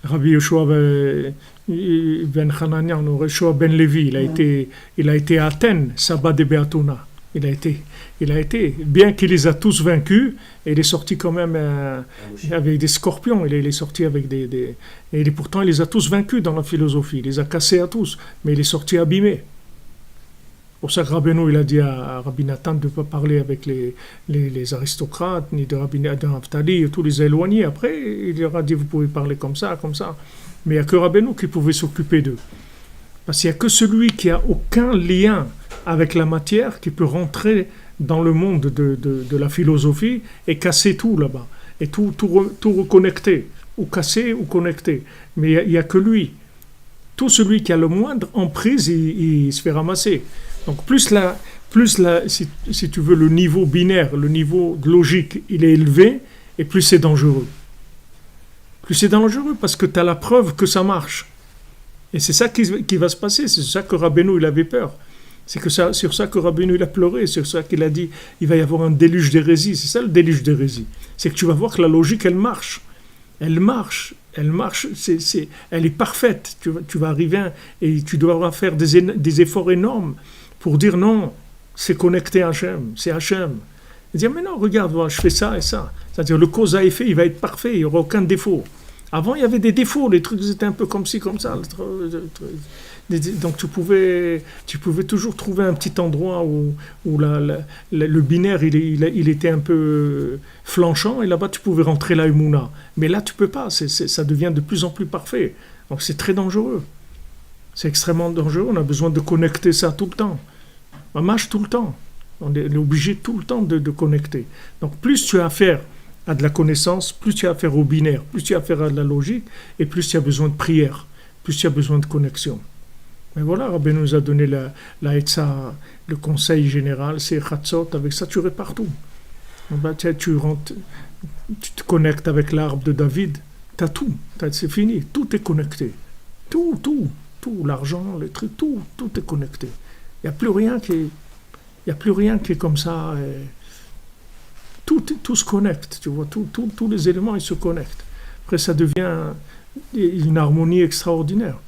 Rabbi Yoshua ben Hanania, Yoshua ben Levi, il a été à Athènes, Sabbat de Beatuna. Il a été, bien qu'il les a tous vaincus, et il est sorti quand même avec des scorpions. Il est sorti avec pourtant il les a tous vaincus dans la philosophie. Il les a cassés à tous, mais il est sorti abîmé. Pour ça que Rabbeinu, il a dit à Rabbi Nathan de ne pas parler avec les aristocrates, ni de Rabbi Naftali, tous les éloignés. Après, il leur a dit, vous pouvez parler comme ça. Mais il n'y a que Rabbeinu qui pouvait s'occuper d'eux. Parce qu'il n'y a que celui qui n'a aucun lien avec la matière qui peut rentrer dans le monde de la philosophie et casser tout là-bas. Et tout reconnecter. Ou casser ou connecter. Mais il n'y a que lui. Tout celui qui a le moindre emprise, il se fait ramasser. Donc plus si tu veux, le niveau binaire, le niveau logique, il est élevé, et plus c'est dangereux. Plus c'est dangereux parce que tu as la preuve que ça marche. Et c'est ça qui va se passer, c'est ça que Rabbeinu il avait peur. C'est sur ça que Rabbeinu il a pleuré, c'est sur ça qu'il a dit il va y avoir un déluge d'hérésie. C'est ça le déluge d'hérésie. C'est que tu vas voir que la logique, elle marche. Elle marche, elle est parfaite. Tu vas arriver et tu dois faire des efforts énormes pour dire non, c'est connecté à Hachem, c'est Hachem. Et dire mais non, regarde, voilà, je fais ça et ça. C'est-à-dire le cause à effet, il va être parfait, il n'y aura aucun défaut. Avant, il y avait des défauts, les trucs étaient un peu comme ci, comme ça. Donc tu pouvais toujours trouver un petit endroit où le binaire il était un peu flanchant et là-bas tu pouvais rentrer la Emouna. Mais là tu peux pas, ça devient de plus en plus parfait. Donc c'est très dangereux. C'est extrêmement dangereux, on a besoin de connecter ça tout le temps. On marche tout le temps. On est obligé tout le temps de connecter. Donc plus tu as affaire à de la connaissance, plus tu as affaire au binaire, plus tu as affaire à de la logique et plus tu as besoin de prière, plus tu as besoin de connexion. Mais voilà, Rabbi nous a donné la Etza, le conseil général, c'est Chatzot, avec ça tu répares tout. Tu rentres, tu te connectes avec l'arbre de David, tu as tout, c'est fini, tout est connecté. Tout, l'argent, les trucs, tout est connecté. Il n'y a plus rien qui est comme ça. Tout se connecte, tu vois, tous les éléments ils se connectent. Après ça devient une harmonie extraordinaire.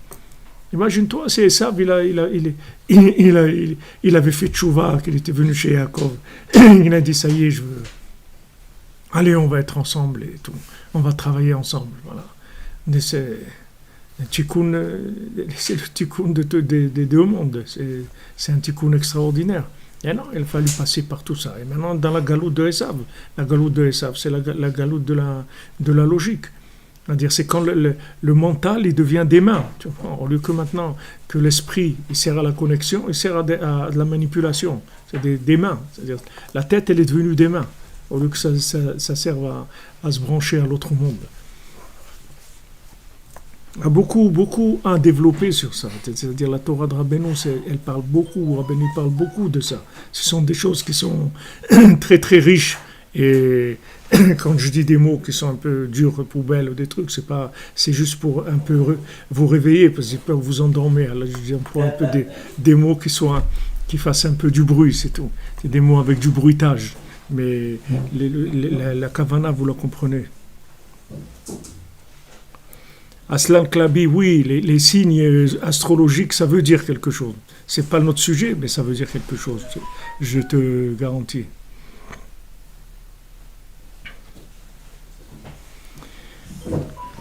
Imagine-toi, c'est Esav, il avait fait tchouva, qu'il était venu chez Yaakov. Il a dit, ça y est, allez, on va être ensemble et tout. On va travailler ensemble, voilà. Mais c'est le tikkun des deux mondes. C'est un tikkun extraordinaire. Et non, il a fallu passer par tout ça. Et maintenant, dans la galoute de Esav, c'est la galoute de la logique. C'est-à-dire, c'est quand le mental, il devient des mains. Tu vois, au lieu que maintenant, que l'esprit, il sert à la connexion, il sert à de la manipulation. C'est des mains. C'est-à-dire, la tête, elle est devenue des mains. Au lieu que ça serve à se brancher à l'autre monde. Il y a beaucoup à développer sur ça. C'est-à-dire, la Torah de Rabbeinu, elle parle beaucoup, Rabbeinu parle beaucoup de ça. Ce sont des choses qui sont très, très riches. Et quand je dis des mots qui sont un peu durs, poubelles ou des trucs, c'est juste pour un peu vous réveiller, parce que j'ai peur que vous endormez. Alors j'emploie un peu des mots qui fassent un peu du bruit, c'est tout. C'est des mots avec du bruitage. Mais la kavana, vous la comprenez. Aslan Klabi, oui, les signes astrologiques, ça veut dire quelque chose. C'est pas notre sujet, mais ça veut dire quelque chose. Je te garantis.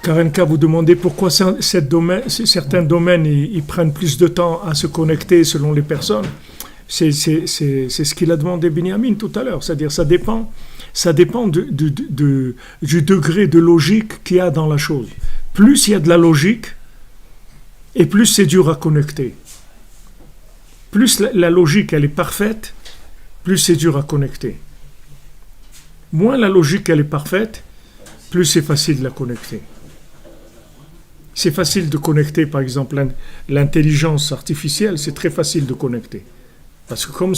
Karenka, vous demandez pourquoi certains domaines ils prennent plus de temps à se connecter selon les personnes. C'est ce qu'il a demandé Binyamin tout à l'heure. C'est-à-dire ça dépend du degré de logique qu'il y a dans la chose. Plus il y a de la logique, et plus c'est dur à connecter. Plus la logique elle est parfaite, plus c'est dur à connecter. Moins la logique elle est parfaite, plus c'est facile de la connecter. C'est facile de connecter, par exemple, l'intelligence artificielle, c'est très facile de connecter. Parce que comme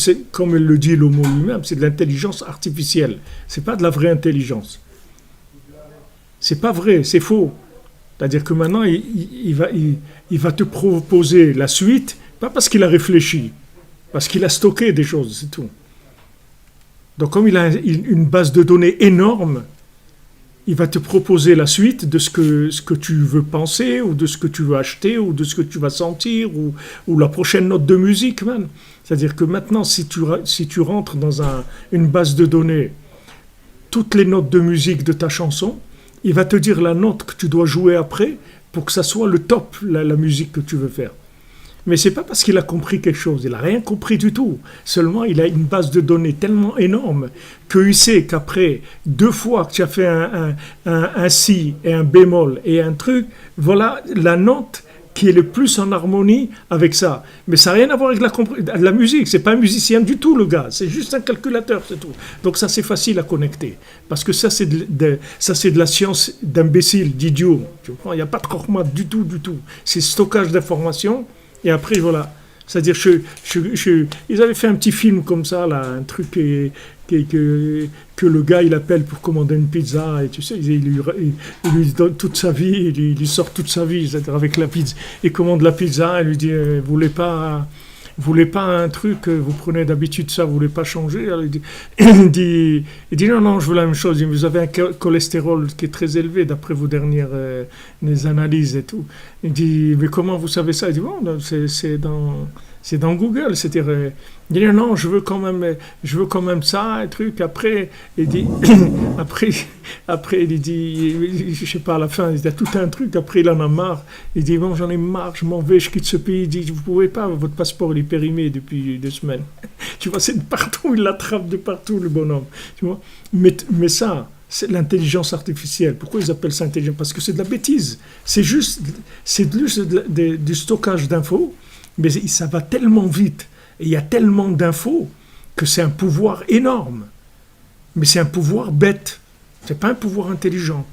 le dit le mot lui-même, c'est de l'intelligence artificielle. C'est pas de la vraie intelligence. C'est pas vrai, c'est faux. C'est-à-dire que maintenant, il va te proposer la suite, pas parce qu'il a réfléchi, parce qu'il a stocké des choses, c'est tout. Donc comme il a une base de données énorme, il va te proposer la suite de ce que tu veux penser, ou de ce que tu veux acheter, ou de ce que tu vas sentir, ou la prochaine note de musique, man. C'est-à-dire que maintenant, si tu rentres dans une base de données, toutes les notes de musique de ta chanson, il va te dire la note que tu dois jouer après pour que ça soit le top, la musique que tu veux faire. Mais c'est pas parce qu'il a compris quelque chose, il n'a rien compris du tout. Seulement, il a une base de données tellement énorme qu'il sait qu'après 2 fois que tu as fait un si et un bémol et un truc, voilà la note qui est le plus en harmonie avec ça. Mais ça n'a rien à voir avec la musique. C'est pas un musicien du tout, le gars. C'est juste un calculateur, c'est tout. Donc ça, c'est facile à connecter. Parce que ça, c'est de la science d'imbécile, d'idiot. Tu comprends ? Il n'y a pas de chorma du tout. C'est stockage d'informations. Et après, voilà. C'est-à-dire, ils avaient fait un petit film comme ça, là, un truc que le gars, il appelle pour commander une pizza, et tu sais, il lui donne toute sa vie, il lui sort toute sa vie, c'est-à-dire avec la pizza. Il commande la pizza, il lui dit, vous voulez pas un truc, vous prenez d'habitude ça, vous voulez pas changer? Alors il dit non, je veux la même chose. Vous avez un cholestérol qui est très élevé d'après vos dernières les analyses et tout. Il dit, mais comment vous savez ça? Il dit, bon, C'est dans Google, c'est-à-dire, il dit non, je veux quand même ça, un truc. Après, il dit, après, il dit, je sais pas, à la fin, il y a tout un truc. Après, il en a marre. Il dit, bon, j'en ai marre, je m'en vais, je quitte ce pays. Il dit, vous pouvez pas, votre passeport, il est périmé depuis 2 semaines. Tu vois, c'est de partout, il l'attrape de partout, le bonhomme. Tu vois, mais ça, c'est l'intelligence artificielle. Pourquoi ils appellent ça intelligence? Parce que c'est de la bêtise. C'est juste du stockage d'infos. Mais ça va tellement vite, et il y a tellement d'infos, que c'est un pouvoir énorme. Mais c'est un pouvoir bête, c'est pas un pouvoir intelligent.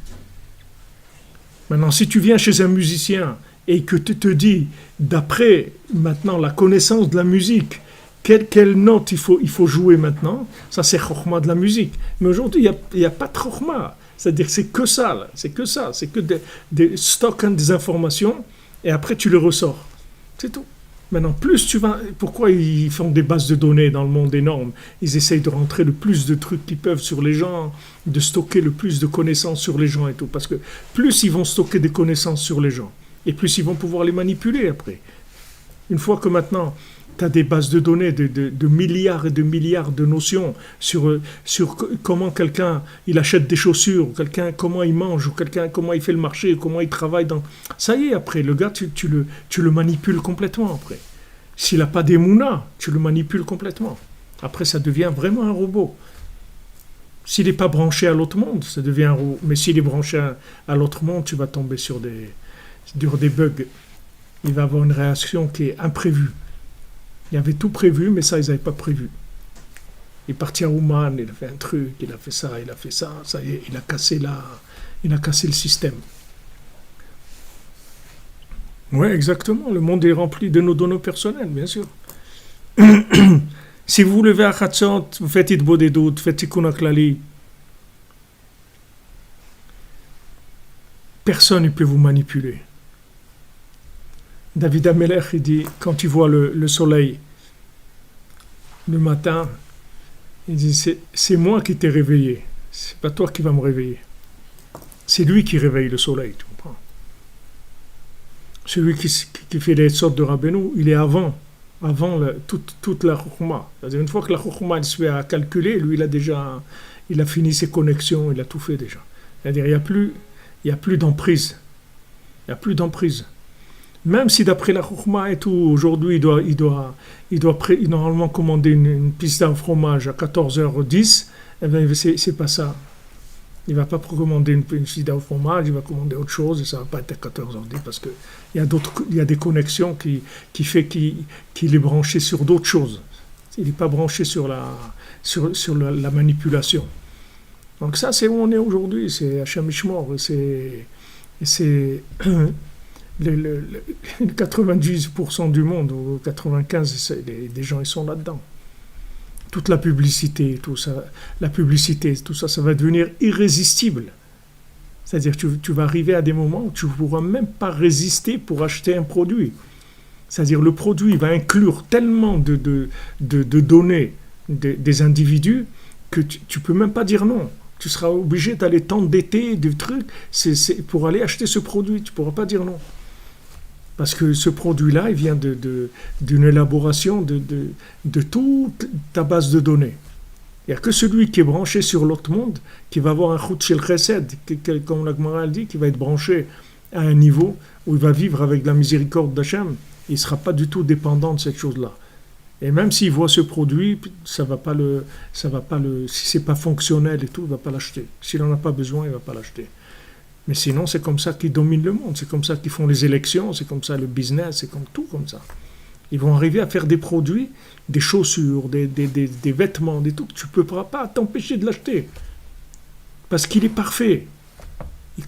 Maintenant, si tu viens chez un musicien, et que tu te dis, d'après maintenant la connaissance de la musique, quelle note il faut jouer maintenant, ça c'est chokhma de la musique. Mais aujourd'hui, il n'y a pas de chokhma. C'est-à-dire que c'est que ça, là. C'est que des stocks des informations, et après tu les ressors. C'est tout. Maintenant, plus tu vas... Pourquoi ils font des bases de données dans le monde énorme? Ils essayent de rentrer le plus de trucs qu'ils peuvent sur les gens, de stocker le plus de connaissances sur les gens et tout. Parce que plus ils vont stocker des connaissances sur les gens, et plus ils vont pouvoir les manipuler après. Une fois que maintenant, tu as des bases de données de milliards et de milliards de notions sur comment quelqu'un il achète des chaussures, quelqu'un comment il mange, ou quelqu'un comment il fait le marché, comment il travaille dans... Ça y est, après, le gars, tu le manipules complètement après. S'il n'a pas d'émouna, tu le manipules complètement. Après, ça devient vraiment un robot. S'il n'est pas branché à l'autre monde, ça devient un robot. Mais s'il est branché à l'autre monde, tu vas tomber sur des bugs. Il va avoir une réaction qui est imprévue. Il y avait tout prévu, mais ça, ils n'avaient pas prévu. Il est parti à Ouman, il a fait un truc, il a fait ça, ça y est, il a cassé le système. Oui, exactement, le monde est rempli de nos données personnelles, bien sûr. Si vous levez à Khatsant, vous faites Idbo des doutes, faites Tikkun HaKlali, personne ne peut vous manipuler. David Amelech, il dit, quand tu vois le soleil le matin, il dit, c'est moi qui t'ai réveillé, c'est pas toi qui vas me réveiller. C'est lui qui réveille le soleil, tu comprends? Celui qui fait les sortes de Rabbeinu, il est avant toute la chokhma. C'est-à-dire, une fois que la chokhma se fait à calculer, lui, il a fini ses connexions, il a tout fait déjà. C'est-à-dire, il n'y a plus d'emprise. Il n'y a plus d'emprise. Même si d'après la chokhma et tout, aujourd'hui, il doit normalement commander une pizza au fromage à 14h10, eh bien, c'est pas ça. Il ne va pas commander une pizza au fromage, il va commander autre chose, et ça ne va pas être à 14h10, parce qu'il y a des connexions qui fait qu'il est branché sur d'autres choses. Il n'est pas branché sur la manipulation. Donc ça, c'est où on est aujourd'hui, c'est Hachem Ishmor, et c'est le 98% du monde, ou 95%, des gens ils sont là-dedans. Toute la publicité, tout ça, ça va devenir irrésistible. C'est-à-dire que tu vas arriver à des moments où tu ne pourras même pas résister pour acheter un produit. C'est-à-dire le produit va inclure tellement de données des individus que tu ne peux même pas dire non. Tu seras obligé d'aller t'endetter des trucs pour aller acheter ce produit. Tu ne pourras pas dire non. Parce que ce produit-là, il vient d'une élaboration de toute ta base de données. Il n'y a que celui qui est branché sur l'autre monde qui va avoir un chut shel chesed, comme la Gemara dit, qui va être branché à un niveau où il va vivre avec la miséricorde d'Hachem. Il ne sera pas du tout dépendant de cette chose-là. Et même s'il voit ce produit, si c'est pas fonctionnel et tout, il ne va pas l'acheter. S'il n'en a pas besoin, il ne va pas l'acheter. Mais sinon, c'est comme ça qu'ils dominent le monde, c'est comme ça qu'ils font les élections, c'est comme ça le business, c'est comme tout comme ça. Ils vont arriver à faire des produits, des chaussures, des vêtements, des trucs. Tu ne peux pas t'empêcher de l'acheter. Parce qu'il est parfait.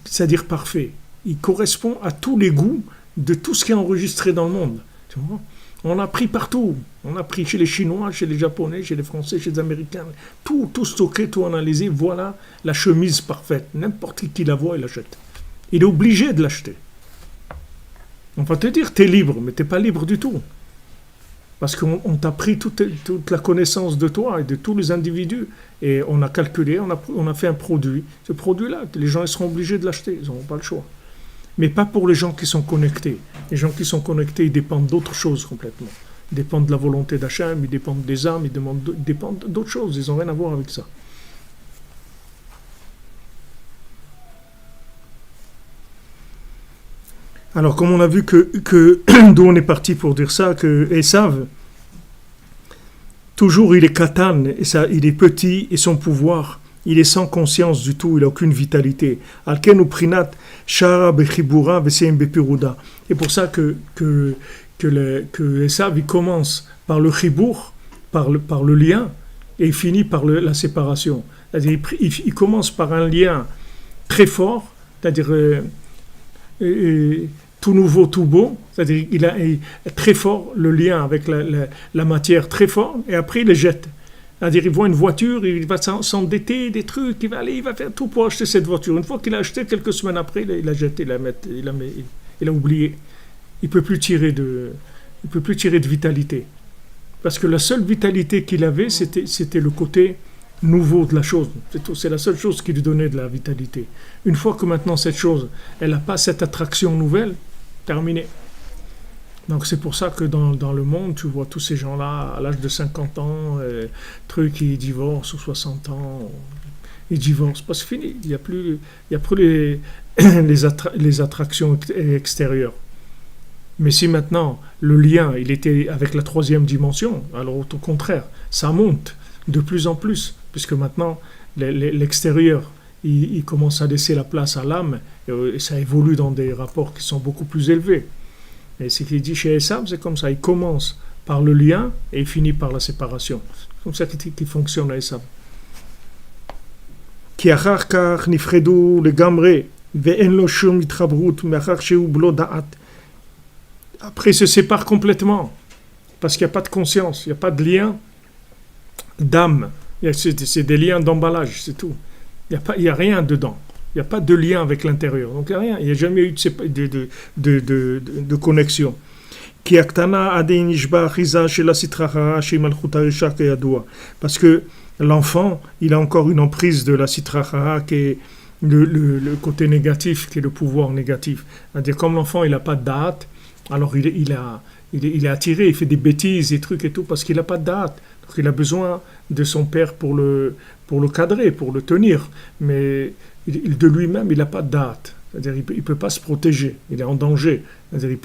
C'est-à-dire parfait. Il correspond à tous les goûts de tout ce qui est enregistré dans le monde. Tu vois ? On a pris partout. On a pris chez les Chinois, chez les Japonais, chez les Français, chez les Américains. Tout stocké, tout analysé. Voilà la chemise parfaite. N'importe qui la voit, il l'achète. Il est obligé de l'acheter. On va te dire, tu es libre, mais tu n'es pas libre du tout. Parce qu'on t'a pris toute la connaissance de toi et de tous les individus. Et on a calculé, on a fait un produit. Ce produit-là, les gens ils seront obligés de l'acheter. Ils n'auront pas le choix. Mais pas pour les gens qui sont connectés. Les gens qui sont connectés, ils dépendent d'autre chose complètement. Ils dépendent de la volonté d'Hachem, ils dépendent des âmes, ils dépendent d'autres choses. Ils n'ont rien à voir avec ça. Alors, comme on a vu que d'où on est parti pour dire ça, que Esav, toujours il est katan, et ça, il est petit, et son pouvoir, il est sans conscience du tout, il n'a aucune vitalité. Alken uprinat shara bechibura veseim bepiruda. Et pour ça que Esav, il commence par le chibour, par le lien, et il finit par la séparation. C'est-à-dire, il commence par un lien très fort, c'est-à-dire tout nouveau, tout beau, c'est-à-dire il a très fort le lien avec la matière très fort, et après il les jette. C'est-à-dire il voit une voiture, il va s'endetter, des trucs, il va faire tout pour acheter cette voiture. Une fois qu'il a acheté, quelques semaines après, il l'a jeté, il a oublié. Il ne peut plus tirer de vitalité. Parce que la seule vitalité qu'il avait, c'était le côté nouveau de la chose. C'est la seule chose qui lui donnait de la vitalité. Une fois que maintenant cette chose, elle n'a pas cette attraction nouvelle, terminé. Donc c'est pour ça que dans le monde, tu vois tous ces gens-là, à l'âge de 50 ans, ils divorcent, ou 60 ans, ils divorcent, parce que c'est fini, il n'y a plus les attractions extérieures. Mais si maintenant, le lien, il était avec la troisième dimension, alors au contraire, ça monte de plus en plus, puisque maintenant, l'extérieur, il commence à laisser la place à l'âme, et ça évolue dans des rapports qui sont beaucoup plus élevés. Et ce qu'il dit chez Esav, c'est comme ça, il commence par le lien, et il finit par la séparation. C'est comme ça qu'il fonctionne à Esav. Ki achar kach nifredu legamre, ve'en lo shum itchabrut, me'achar shehu blo da'at. Après, il se sépare complètement, parce qu'il n'y a pas de conscience, il n'y a pas de lien d'âme. C'est des liens d'emballage, c'est tout. Il n'y a rien dedans. Il n'y a pas de lien avec l'intérieur. Donc il n'y a rien. Il n'y a jamais eu de connexion. Parce que l'enfant, il a encore une emprise de la sitra achara qui est le côté négatif, qui est le pouvoir négatif. C'est-à-dire, comme l'enfant, il n'a pas de date, alors il est attiré, il fait des bêtises, des trucs et tout, parce qu'il n'a pas de date. Donc il a besoin de son père pour le cadrer, pour le tenir. Mais de lui-même, il n'a pas de date. C'est-à-dire il ne peut pas se protéger. Il est en danger. C'est-à-dire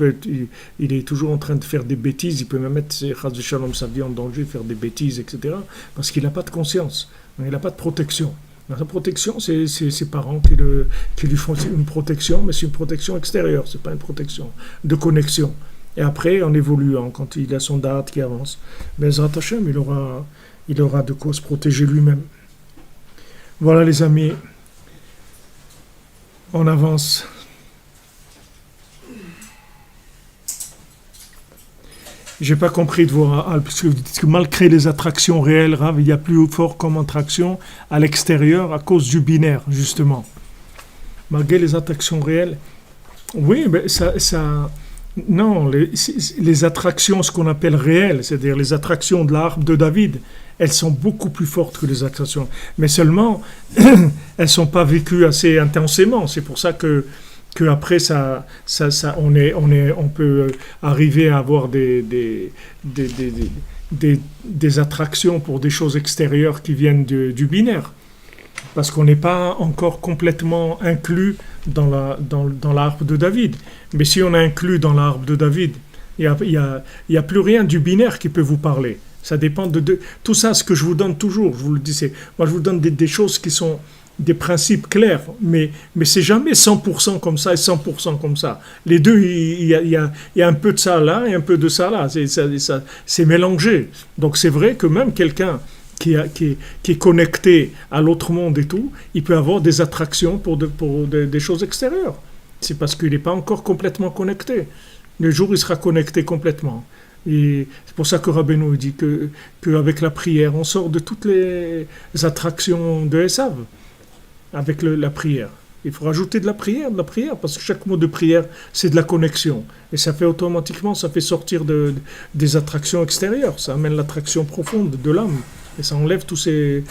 il est toujours en train de faire des bêtises. Il peut même mettre sa vie en danger, faire des bêtises, etc. Parce qu'il n'a pas de conscience. Il n'a pas de protection. La protection, c'est ses parents qui lui font une protection, mais c'est une protection extérieure, c'est pas une protection de connexion. Et après, en évoluant, quand il a son date qui avance, Bezrat Hashem, il aura de quoi se protéger lui-même. Voilà les amis, on avance. J'ai pas compris de voir, parce que vous dites que malgré les attractions réelles, Rav, il y a plus fort comme attraction à l'extérieur à cause du binaire, justement. Malgré les attractions réelles, oui, mais non, les attractions, ce qu'on appelle réelles, c'est-à-dire les attractions de l'arbre de David, elles sont beaucoup plus fortes que les attractions. Mais seulement, elles sont pas vécues assez intensément. C'est pour ça que après on peut arriver à avoir des attractions pour des choses extérieures qui viennent du binaire, parce qu'on n'est pas encore complètement inclus dans l'arbre de David. Mais si on est inclus dans l'arbre de David, il y a plus rien du binaire qui peut vous parler. Ça dépend de tout ça, ce que je vous donne toujours. Je vous le dis, moi je vous donne des choses qui sont des principes clairs, mais c'est jamais 100% comme ça et 100% comme ça. Les deux, il y a un peu de ça là et un peu de ça là. C'est mélangé. Donc c'est vrai que même quelqu'un qui est connecté à l'autre monde et tout, il peut avoir des attractions pour des choses extérieures. C'est parce qu'il n'est pas encore complètement connecté. Le jour où il sera connecté complètement. Et c'est pour ça que Rabbeinu dit qu'avec la prière, on sort de toutes les attractions de Esav. Avec la prière. Il faut rajouter de la prière, parce que chaque mot de prière, c'est de la connexion. Et ça fait automatiquement, ça fait sortir des attractions extérieures. Ça amène l'attraction profonde de l'âme. Et ça enlève toutes ces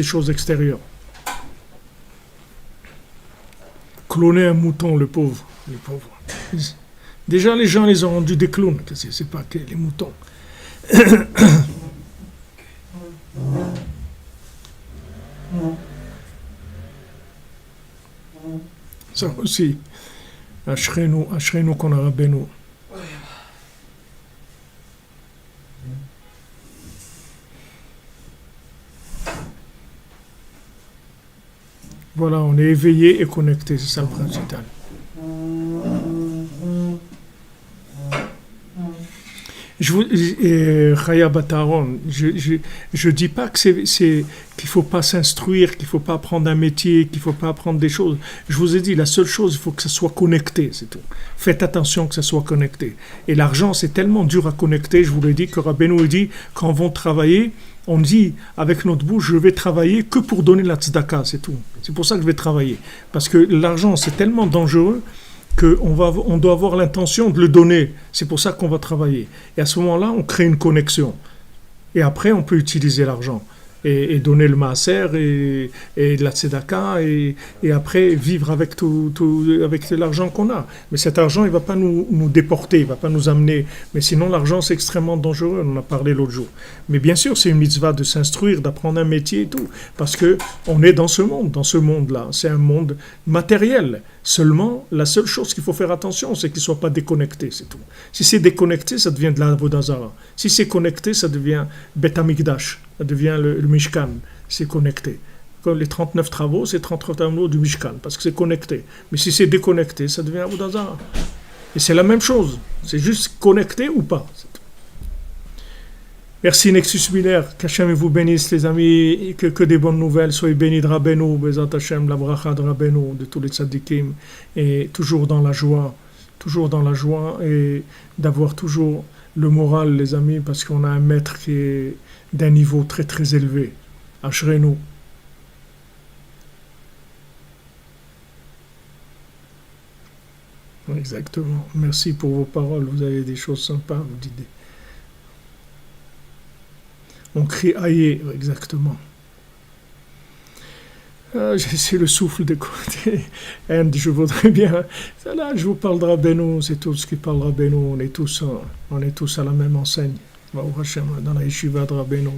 choses extérieures. Cloner un mouton, les pauvres. Déjà, les gens les ont rendus des clowns. C'est pas que les moutons. Ça aussi, Ashrenu qu'on a Rabbeinu. Voilà, on est éveillé et connecté, c'est ça le principal. Chaya Bataron, je dis pas que qu'il faut pas s'instruire, qu'il faut pas apprendre un métier, qu'il faut pas apprendre des choses. Je vous ai dit, la seule chose, il faut que ça soit connecté, c'est tout. Faites attention que ça soit connecté. Et l'argent, c'est tellement dur à connecter, je vous l'ai dit, que Rabbeinu dit, quand on va travailler, on dit avec notre bouche, je vais travailler que pour donner la tzedaka, c'est tout. C'est pour ça que je vais travailler. Parce que l'argent, c'est tellement dangereux qu'on doit avoir l'intention de le donner. C'est pour ça qu'on va travailler. Et à ce moment-là, on crée une connexion. Et après, on peut utiliser l'argent. Et donner le maaser et la tzedaka et après vivre avec avec l'argent qu'on a. Mais cet argent, il ne va pas nous déporter, il ne va pas nous amener. Mais sinon, l'argent, c'est extrêmement dangereux, on en a parlé l'autre jour. Mais bien sûr, c'est une mitzvah de s'instruire, d'apprendre un métier et tout. Parce qu'on est dans ce monde-là. C'est un monde matériel. Seulement, la seule chose qu'il faut faire attention, c'est qu'il ne soit pas déconnecté, c'est tout. Si c'est déconnecté, ça devient de la Avodah Zara. Si c'est connecté, ça devient Bet Hamikdash, ça devient le Mishkan, c'est connecté. Comme les 39 travaux, c'est 39 travaux du Mishkan, parce que c'est connecté. Mais si c'est déconnecté, ça devient Avodah Zara. Et c'est la même chose, c'est juste connecté ou pas. Merci Nexus Miller, qu'Hachem vous bénisse les amis, que des bonnes nouvelles, soyez bénis de Rabbeinu, Bezat Hashem, la bracha de Rabbeinu, de tous les tzadikim, et toujours dans la joie et d'avoir toujours le moral les amis, parce qu'on a un maître qui est d'un niveau très très élevé, Ashrenu. Exactement, merci pour vos paroles, vous avez des choses sympas, vous dites. On crie aïe, exactement. J'ai le souffle de côté. Je voudrais bien. Là, je vous parle de Rabbeinu, c'est tout ce qui parle de Rabbeinu. On est tous à la même enseigne. Dans la yeshiva de Rabbeinu.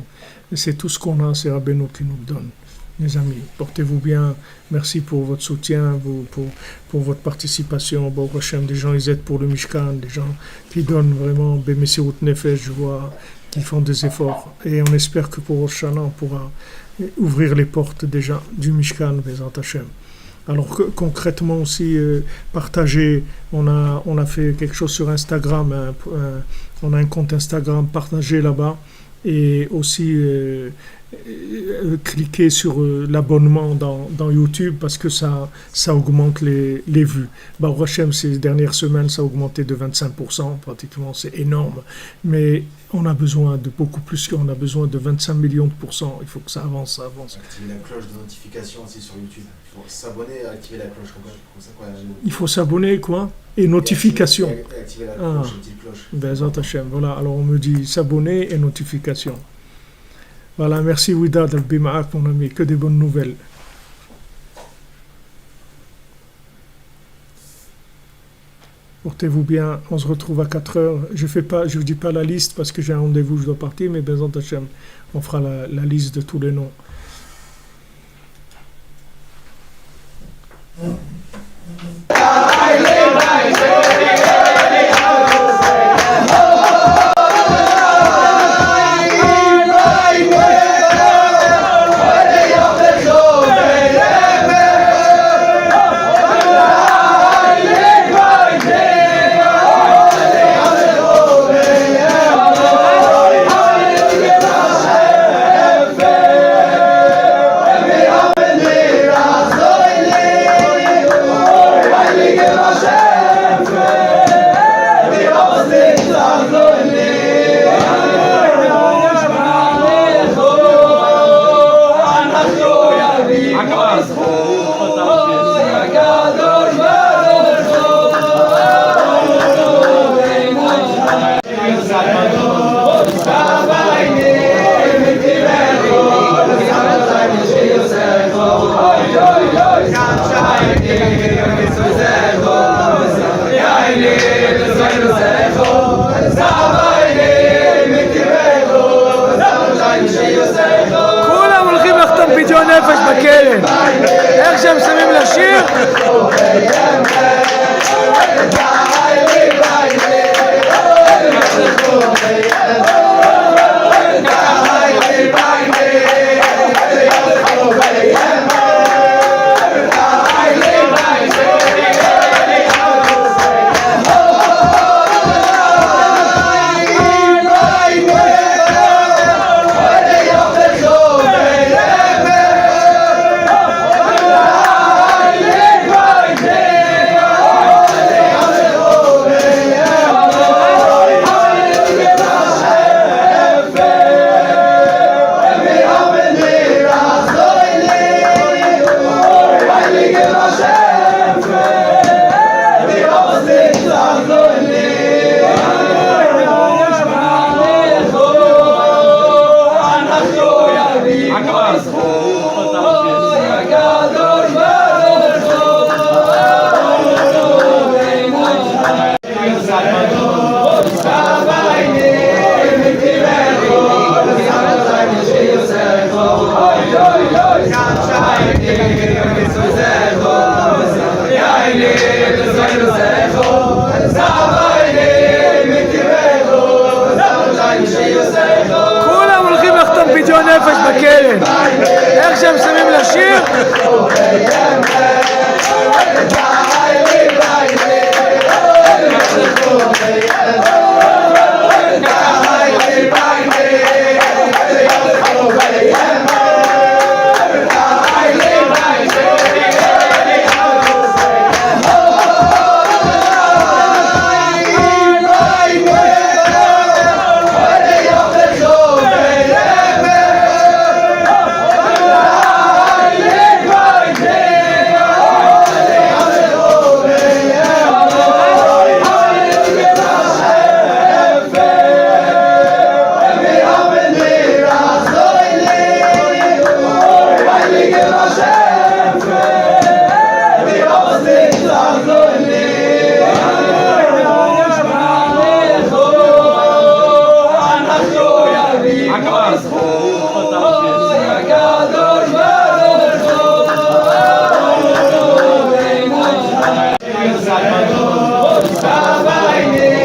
C'est tout ce qu'on a, c'est Rabbeinu qui nous le donne. Les amis, portez-vous bien. Merci pour votre soutien, pour votre participation. Bon, des gens, ils aident pour le Mishkan, des gens qui donnent vraiment Bemesirut Nefesh, je vois, qui font des efforts. Et on espère que pour Rosh Hashanah, on pourra ouvrir les portes déjà du Mishkan, Bezat Hashem. Alors concrètement aussi, partager, on a fait quelque chose sur Instagram, on a un compte Instagram partagé là-bas, et aussi cliquer sur l'abonnement dans YouTube parce que ça augmente les vues. Baruch Hashem, ces dernières semaines, ça a augmenté de 25%, pratiquement, c'est énorme. Mais on a besoin de beaucoup plus, on a besoin de 25 millions de pourcents. Il faut que ça avance. Activer la cloche de notification aussi sur YouTube. Il faut s'abonner et activer la cloche. Comme ça, il faut s'abonner, quoi? Et notification. Et activer la cloche, une petite cloche. Bezat Hashem, voilà. Alors on me dit s'abonner et notification. Voilà, merci Widad Al-Bima'ak, mon ami, que des bonnes nouvelles. Portez-vous bien, on se retrouve à 4h. Je ne dis pas la liste parce que j'ai un rendez-vous, je dois partir, mais Bezat Hashem, on fera la liste de tous les noms. Zeh פדיון נפש בכלא. איך שהם שמים לשיר כולם הולכים לחתום פדיון נפש בכלא. איך שהם שמים לשיר